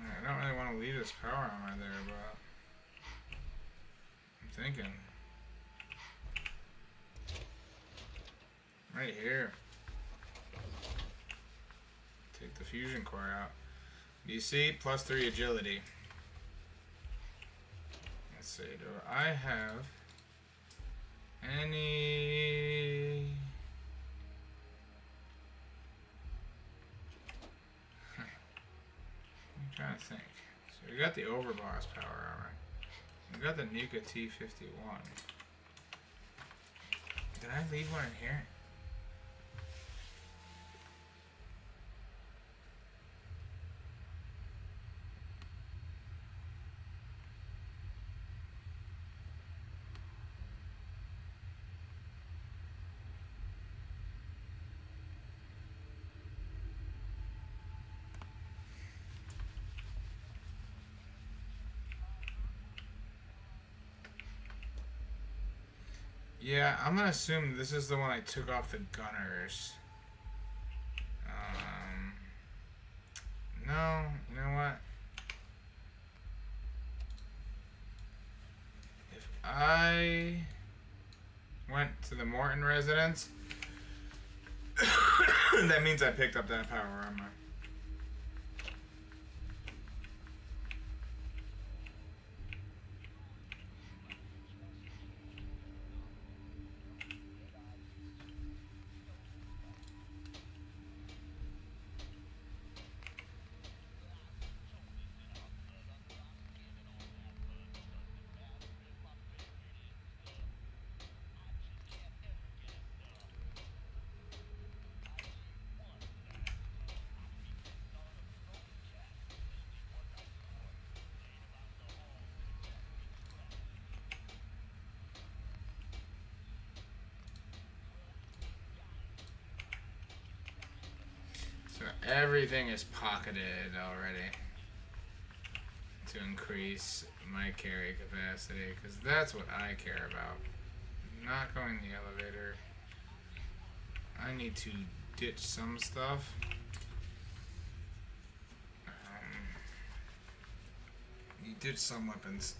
I don't really want to leave this power armor there, but I'm thinking. Right here. Take the fusion core out. DC +3 agility. let's see. Do I have any? I'm trying to think. So we got the Overboss power armor. We got the Nuka T51. Did I leave one in here? Yeah, I'm gonna assume this is the one I took off the gunners. No, you know what? If I went to the Morton residence, that means I picked up that power armor. So everything is pocketed already to increase my carry capacity, because that's what I care about. Not going the elevator. I need to ditch some stuff. You ditch some weapons.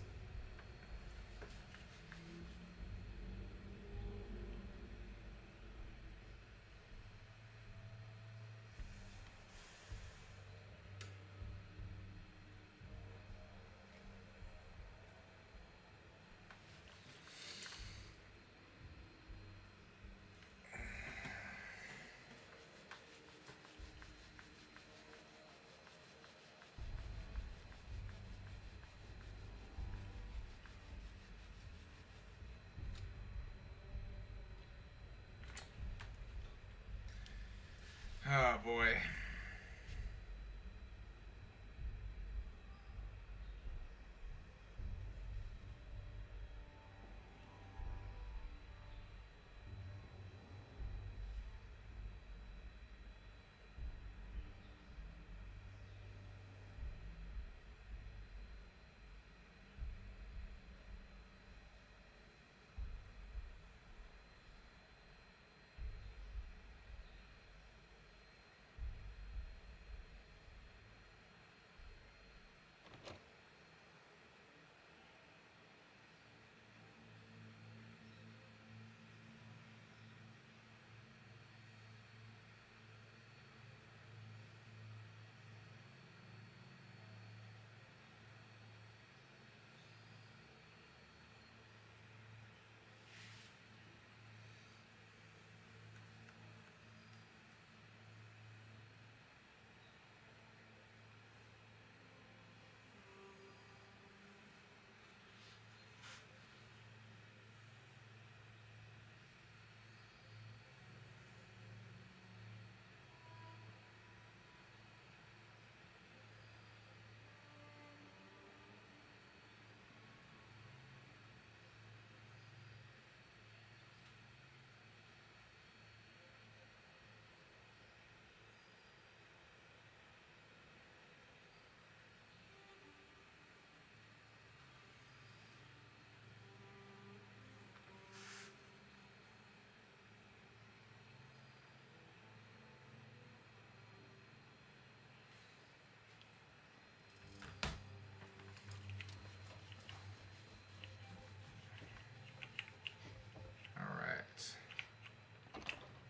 Oh boy.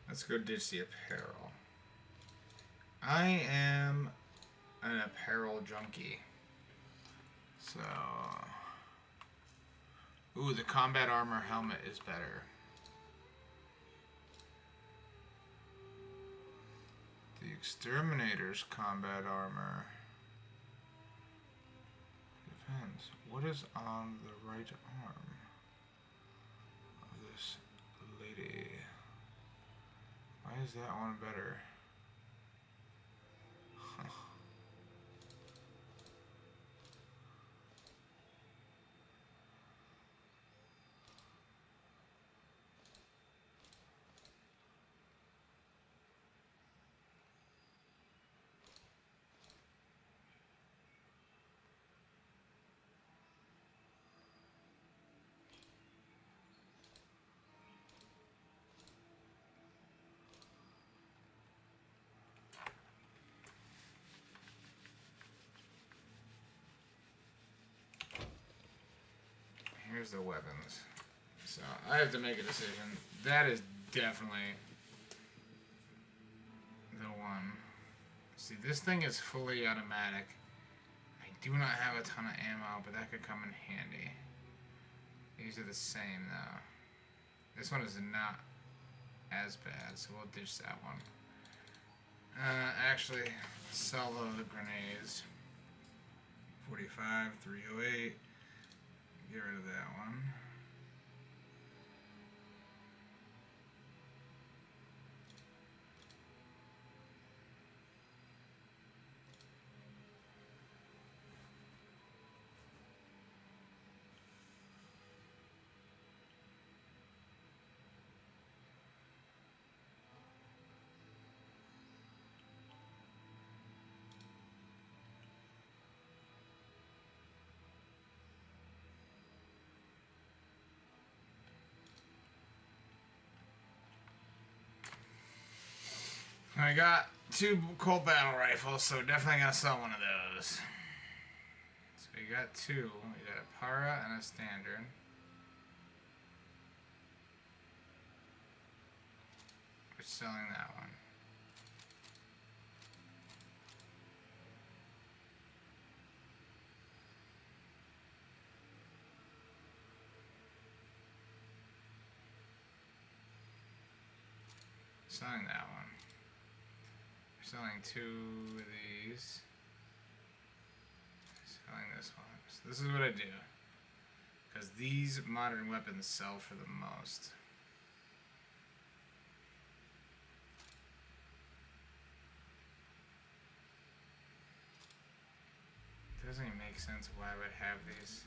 Let's go ditch the apparel. I am an apparel junkie. So Ooh, the combat armor helmet is better. The exterminator's combat armor. Depends. What is on the right arm of this lady? Why is that one better? Huh. Here's the weapons. So I have to make a decision. That is definitely the one. See, this thing is fully automatic. I do not have a ton of ammo, but that could come in handy. These are the same though. This one is not as bad, so we'll ditch that one. Actually, sell the grenades. 45, 308. Get rid of that one. I got 2 Colt battle rifles, so definitely gotta sell one of those. So we got 2. We got a para and a standard. We're selling that one. Selling that one. Selling 2 of these. Selling this one. So this is what I do. Because these modern weapons sell for the most. It doesn't even make sense why I would have these.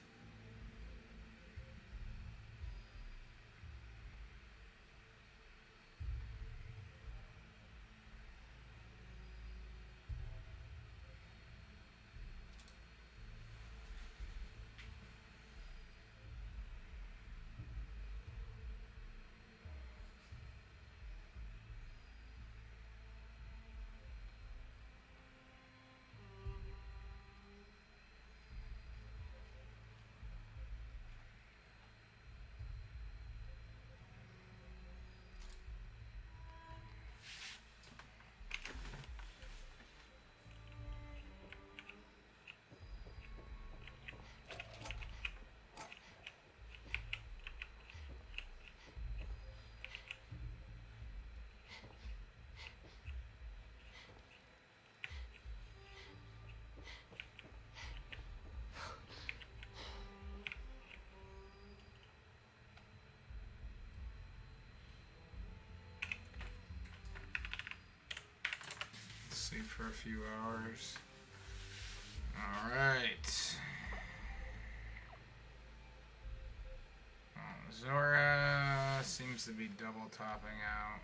Sleep for a few hours. Alright. Zora seems to be double topping out.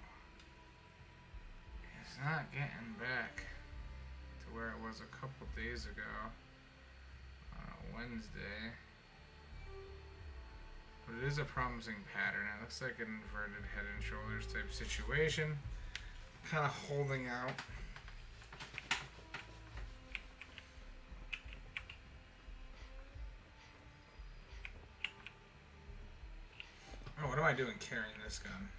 It's not getting back to where it was a couple days ago on a Wednesday. But it is a promising pattern. It looks like an inverted head and shoulders type situation. Kind of holding out. Oh, what am I doing carrying this gun?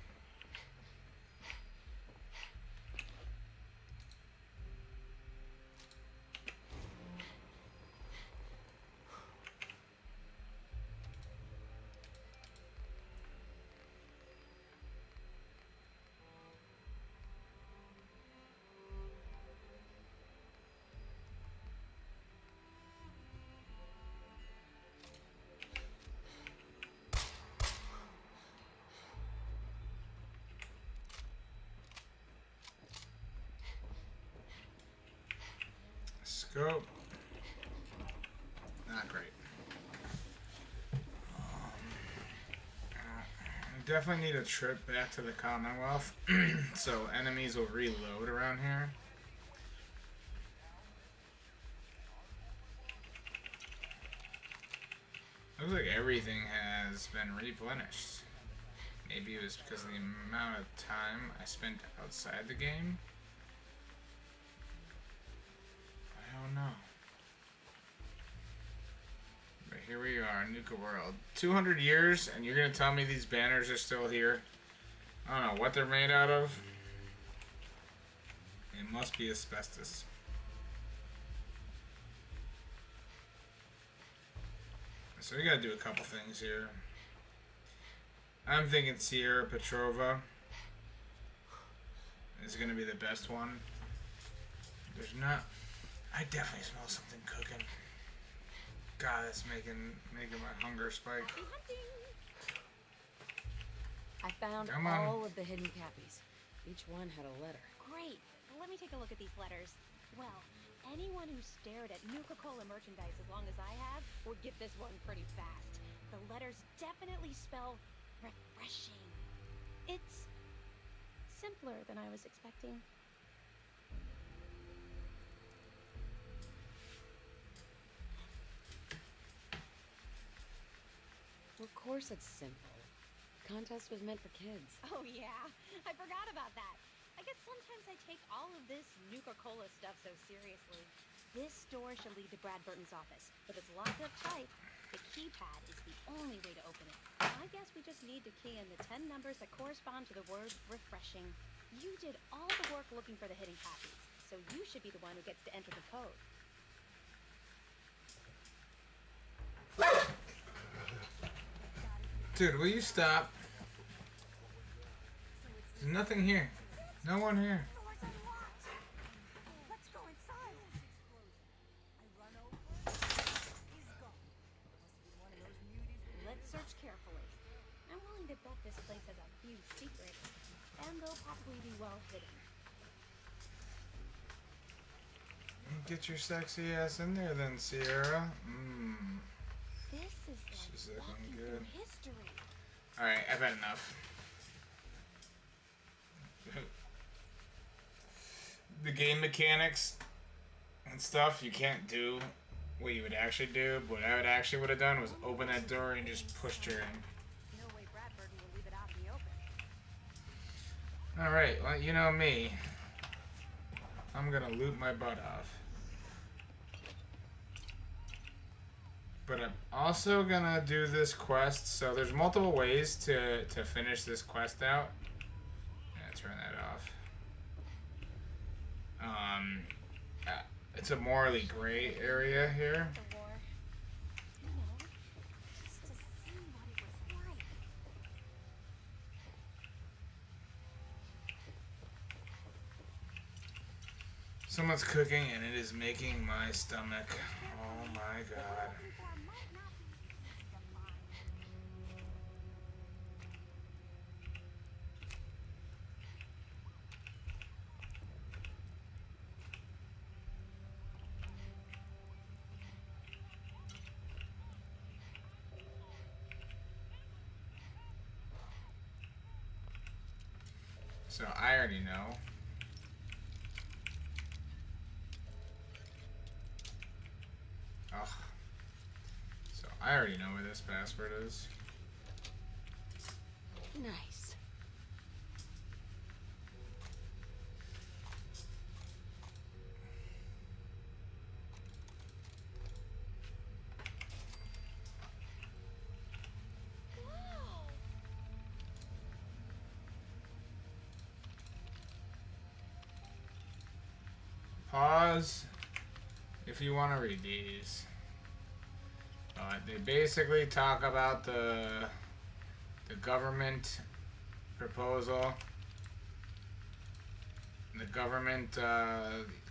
go. Not great. We definitely need a trip back to the Commonwealth so enemies will reload around here. Looks like everything has been replenished. Maybe it was because of the amount of time I spent outside the game. I don't know. But here we are, Nuka World. 200 years, and you're going to tell me these banners are still here? I don't know what they're made out of. It must be asbestos. So we gotta do a couple things here. I'm thinking Sierra Petrova is gonna be the best one. There's not. I definitely smell something cooking. God, that's making my hunger spike. I found Come on. all of the hidden cappies. Each one had a letter. Great. Let me take a look at these letters. Well, anyone who stared at Nuka-Cola merchandise as long as I have would get this one pretty fast. The letters definitely spell refreshing. It's simpler than I was expecting. Of course it's simple. The contest was meant for kids. Oh yeah, I forgot about that. I guess sometimes I take all of this Nuka-Cola stuff so seriously. This door should lead to Brad Burton's office, but it's locked up tight. The keypad is the only way to open it. I guess we just need to key in the 10 numbers that correspond to the word refreshing. You did all the work looking for the hidden copies, so you should be the one who gets to enter the code. Dude, will you stop? There's nothing here. No one here. Let's go inside. I run over. He's gone. Must be one of those muties. Let's search carefully. I'm willing to bet this place has a few secrets, and they'll probably be well hidden. Get your sexy ass in there then, Sierra. This is She's like looking walking good. through history. Alright, I've had enough. The game mechanics and stuff, you can't do what you would actually do. What I would have done was open that door and just pushed her in. No way Brad Burton will leave it out in the open. Alright, well, you know me. I'm gonna loot my butt off. But I'm also gonna do this quest, so there's multiple ways to finish this quest out. Yeah, turn that off. It's a morally gray area here. The war. You know, just to see what it was like. Someone's cooking and it is making my stomach. Oh my god. So I already know. Ugh. So I already know where this password is. Nice. Pause if you want to read these. They basically talk about the government proposal, the government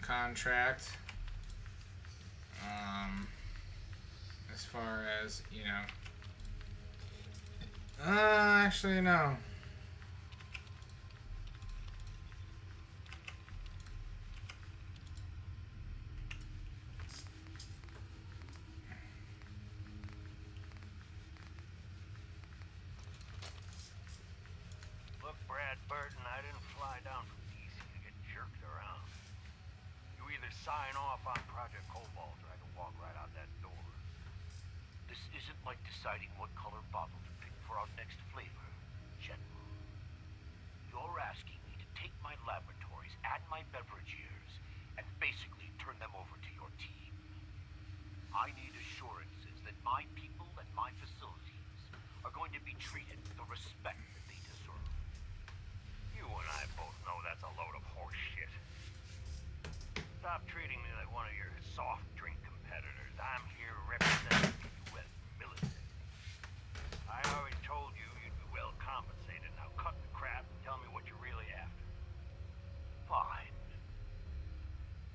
contract, as far as, you know. Actually, no. deciding what color bottle to pick for our next flavor, General. You're asking me to take my laboratories and my beverage years and basically turn them over to your team. I need assurances that my people and my facilities are going to be treated with the respect that they deserve. You and I both know that's a load of horse shit. Stop treating me like one of your soft drink competitors. I'm here representing the U.S. military. I already told you you'd be well compensated. Now cut the crap and tell me what you're really after. Fine.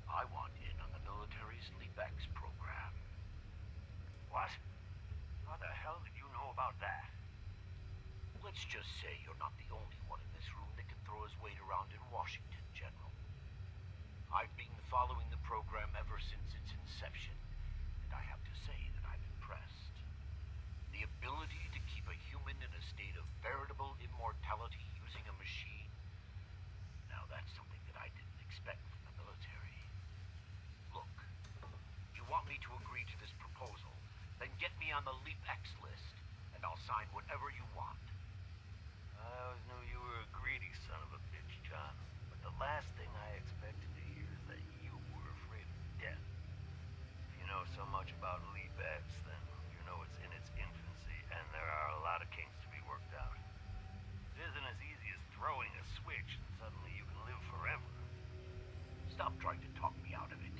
I want in on the military's LeapX program. What? How the hell did you know about that? Let's just say you're not the only one in this room that can throw his weight around in Washington, General. I've been following the program ever since its inception, and I have to say that I'm impressed. The ability to keep a human in a state of veritable immortality using a machine, now that's something that I didn't expect from the military. Look, you want me to agree to this proposal, then get me on the LeapX list, and I'll sign whatever you want. I always knew you were a greedy son of a bitch, John. But the last thing I expected to hear is that you were afraid of death. If you know so much about LeapX, then you know it's in its infancy, and there are a lot of kinks to be worked out. It isn't as easy as throwing a switch and suddenly you can live forever. Stop trying to talk me out of it.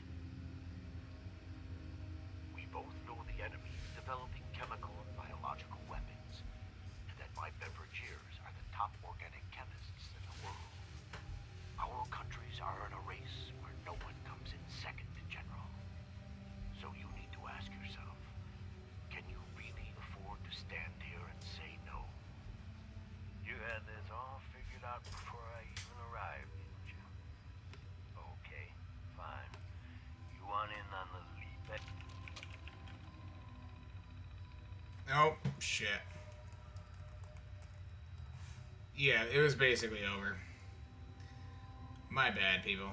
We both know the enemy is developing chemical and biological weapons, and that my beverageers are the top organic chemists in the world. Our countries are in a race where no one comes in second, General. So you need to ask yourself, can you really afford to stand here and say no? You had this all figured out before I even arrived, didn't you? Okay, fine. You want in on the LeapX? Oh, shit. Yeah, it was basically over. My bad, people.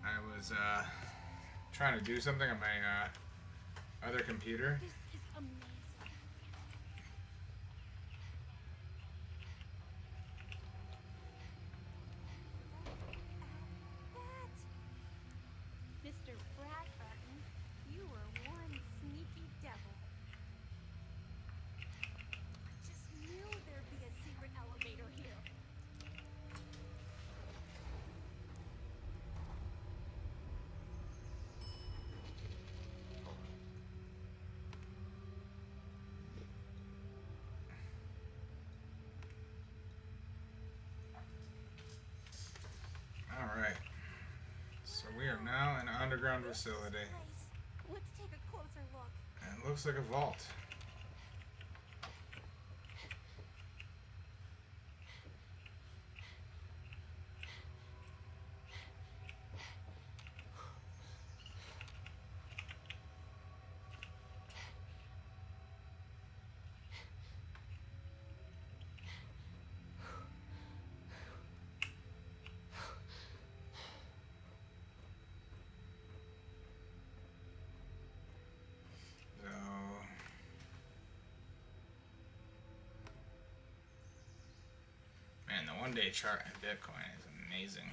I was, trying to do something on my, other computer. This is amazing. That. Mr. Bradburton, you were one sneaky devil. I just knew there'd be a secret elevator here. Alright. So we are now in an underground facility. Place. Let's take a closer look. And it looks like a vault. So man, the one-day chart in Bitcoin is amazing.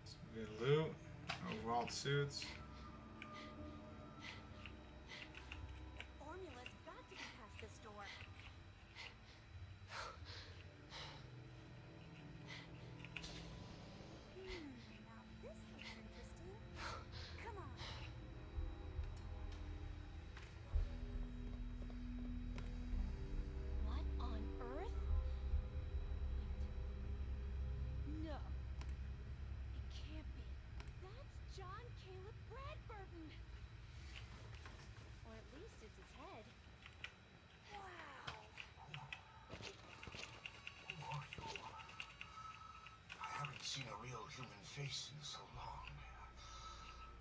Some good loot, no vault suits. The formula's got to be past this door. Now this looks interesting. Come on. What on earth? Wait. No. It can't be. That's John Caleb Brad. seen a real human face in so long.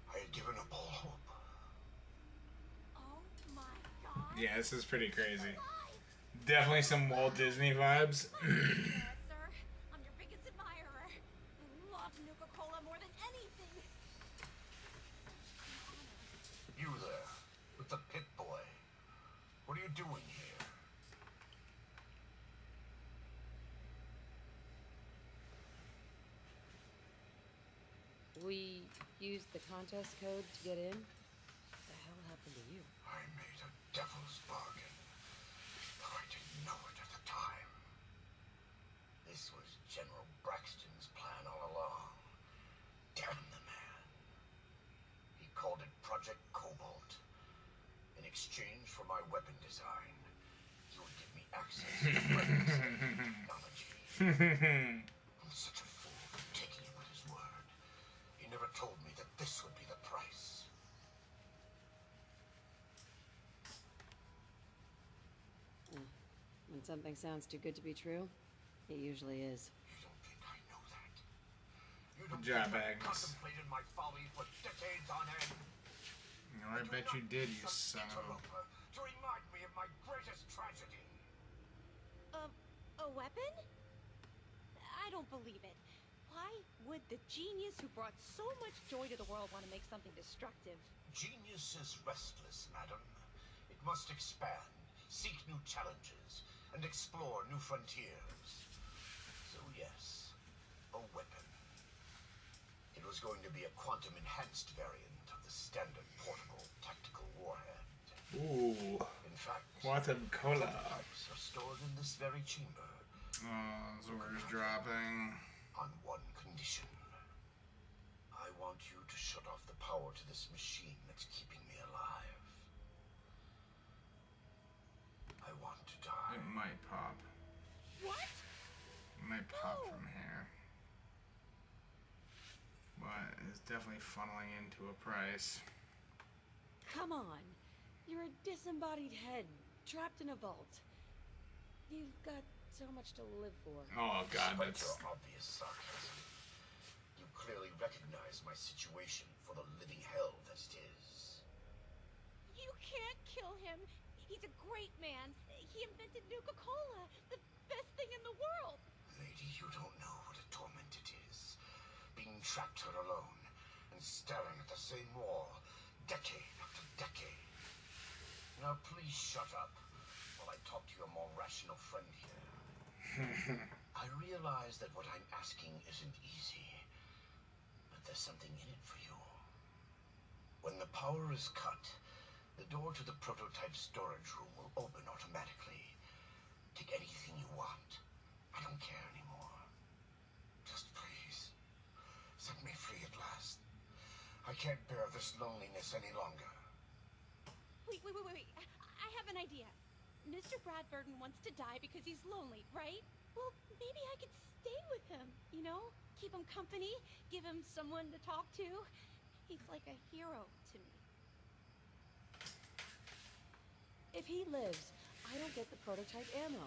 I had given up all hope. Oh my god. Yeah, this is pretty crazy. Definitely some Walt Disney vibes. Sarah, sir, I'm your biggest admirer. I love Nuka-Cola more than anything. You there, with the pit boy. What are you doing here? We used the contest code to get in. What the hell happened to you? I made a devil's bargain, though I didn't know it at the time. This was General Braxton's plan all along. Damn the man. He called it Project Cobalt. In exchange for my weapon design, he would give me access to weapons and technology. I'm such a fool for taking him at his word. He never told me that this would be the price. When something sounds too good to be true, it usually is. You don't think I know that? You don't Good job, think I Agnes. contemplated my folly for decades on end? No, I bet you did, you Some son of a... interloper to remind me of my greatest tragedy. A weapon? I don't believe it. Why would the genius who brought so much joy to the world want to make something destructive? Genius is restless, madam. It must expand, seek new challenges, and explore new frontiers. So yes, a weapon. It was going to be a quantum-enhanced variant of the standard portable tactical warhead. Ooh. In fact, Quantum Cola. prototypes are stored in this very chamber. Oh, Zor's dropping. On one condition. I want you to shut off the power to this machine that's keeping me alive. I want to die. It might pop. What? It might pop from here. But it's definitely funneling into a price. Come on. You're a disembodied head, trapped in a vault. You've got so much to live for. Oh god, Despite that's... your obvious sarcasm, you clearly recognize my situation for the living hell that it is. You can't kill him. He's a great man. He invented Nuka-Cola, the best thing in the world. Lady, you don't know what a torment it is. Being trapped here alone and staring at the same wall, decade after decade. Now please shut up while I talk to your more rational friend here. I realize that what I'm asking isn't easy, but there's something in it for you. When the power is cut, the door to the prototype storage room will open automatically. Take anything you want. I don't care anymore. Just please, set me free at last. I can't bear this loneliness any longer. Wait. I have an idea. Mr. Bradburden wants to die because he's lonely, right? Well, maybe I could stay with him, you know? Keep him company, give him someone to talk to. He's like a hero to me. If he lives, I don't get the prototype ammo.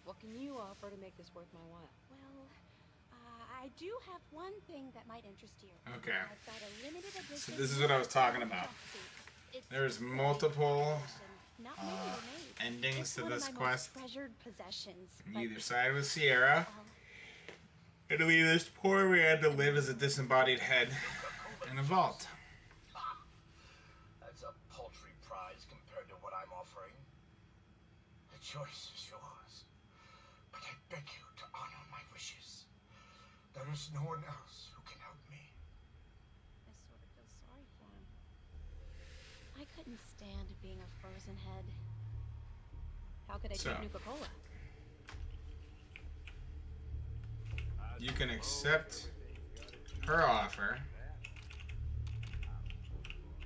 What can you offer to make this worth my while? Well, I do have one thing that might interest you. Okay. I've got a limited edition. So this is what I was talking about. It's There's limited multiple edition. Not many are made. endings It's to one of this my quest. most treasured possessions. And but you either side with Sierra, I'll- and leave this poor man to live as a disembodied head in a vault. That's a paltry prize compared to what I'm offering. The choice is yours. But I beg you to honor my wishes. There is no one else who can help me. I sort of feel sorry for him. I couldn't stand being a frozen head. How could I So. take Nuka-Cola? You can accept her offer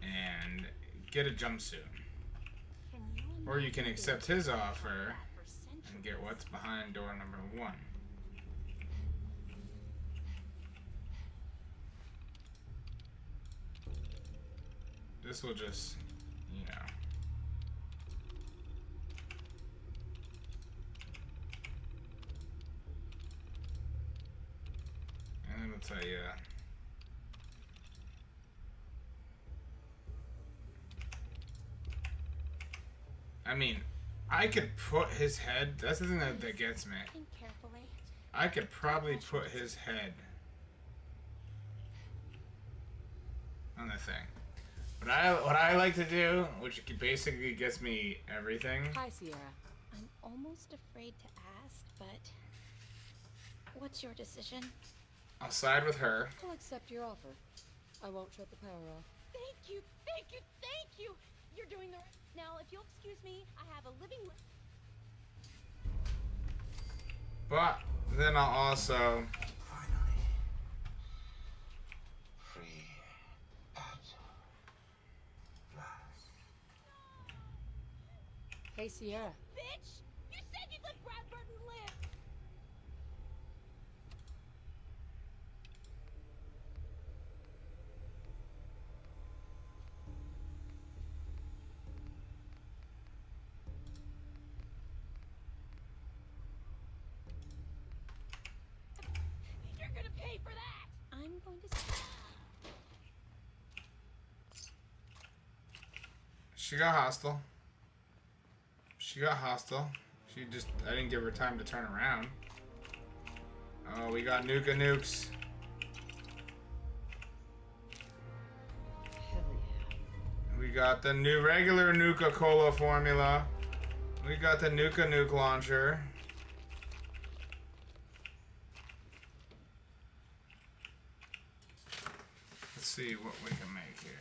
and get a jumpsuit. Can you Or you can imagine accept being his stuck offer like that for and centuries? get what's behind door number 1. This will just, you know. I'll tell you. I mean, I could put his head. That's the thing that gets me. Think carefully. I could probably put his head on the thing. What I like to do, which basically gets me everything. Hi, Sierra. I'm almost afraid to ask, but what's your decision? I'll side with her. I'll accept your offer. I won't shut the power off. Thank you, thank you, thank you! You're doing the right. Now, if you'll excuse me, I have a living. But then I'll also. Finally. Free. At last. Hey, Sierra. Bitch! You said you'd let Brad Burton live! You're gonna pay for that! I'm going to. She got hostile. She got hostile. I didn't give her time to turn around. Oh, we got Nuka Nukes. Hell yeah. We got the new regular Nuka Cola formula. We got the Nuka Nuke launcher. Let's see what we can make here.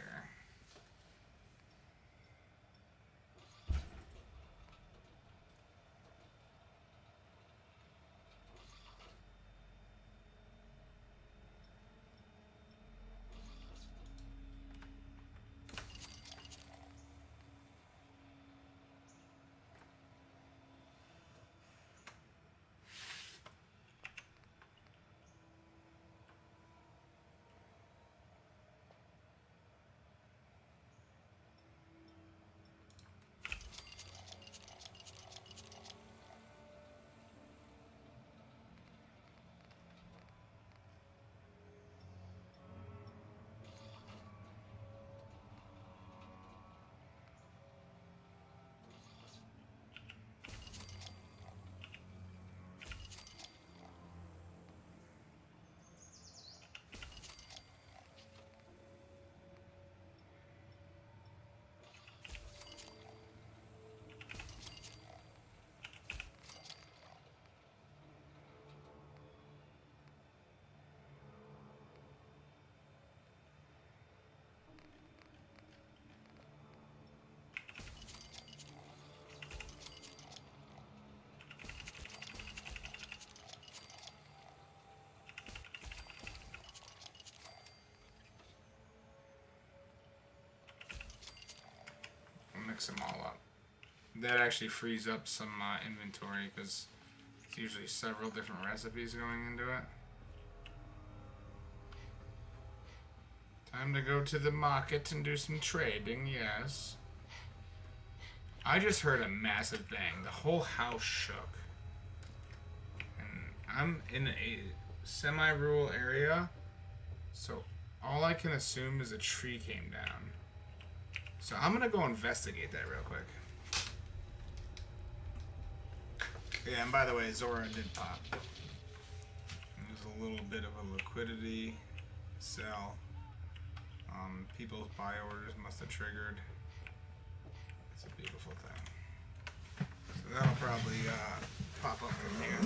Mix them all up. That actually frees up some inventory because it's usually several different recipes going into it. Time to go to the market and do some trading, yes. I just heard a massive bang. The whole house shook. And I'm in a semi-rural area, so all I can assume is a tree came down. So I'm gonna go investigate that real quick. Yeah, and by the way, Zora did pop. There's a little bit of a liquidity sell. People's buy orders must have triggered. It's a beautiful thing. So that'll probably pop up from here.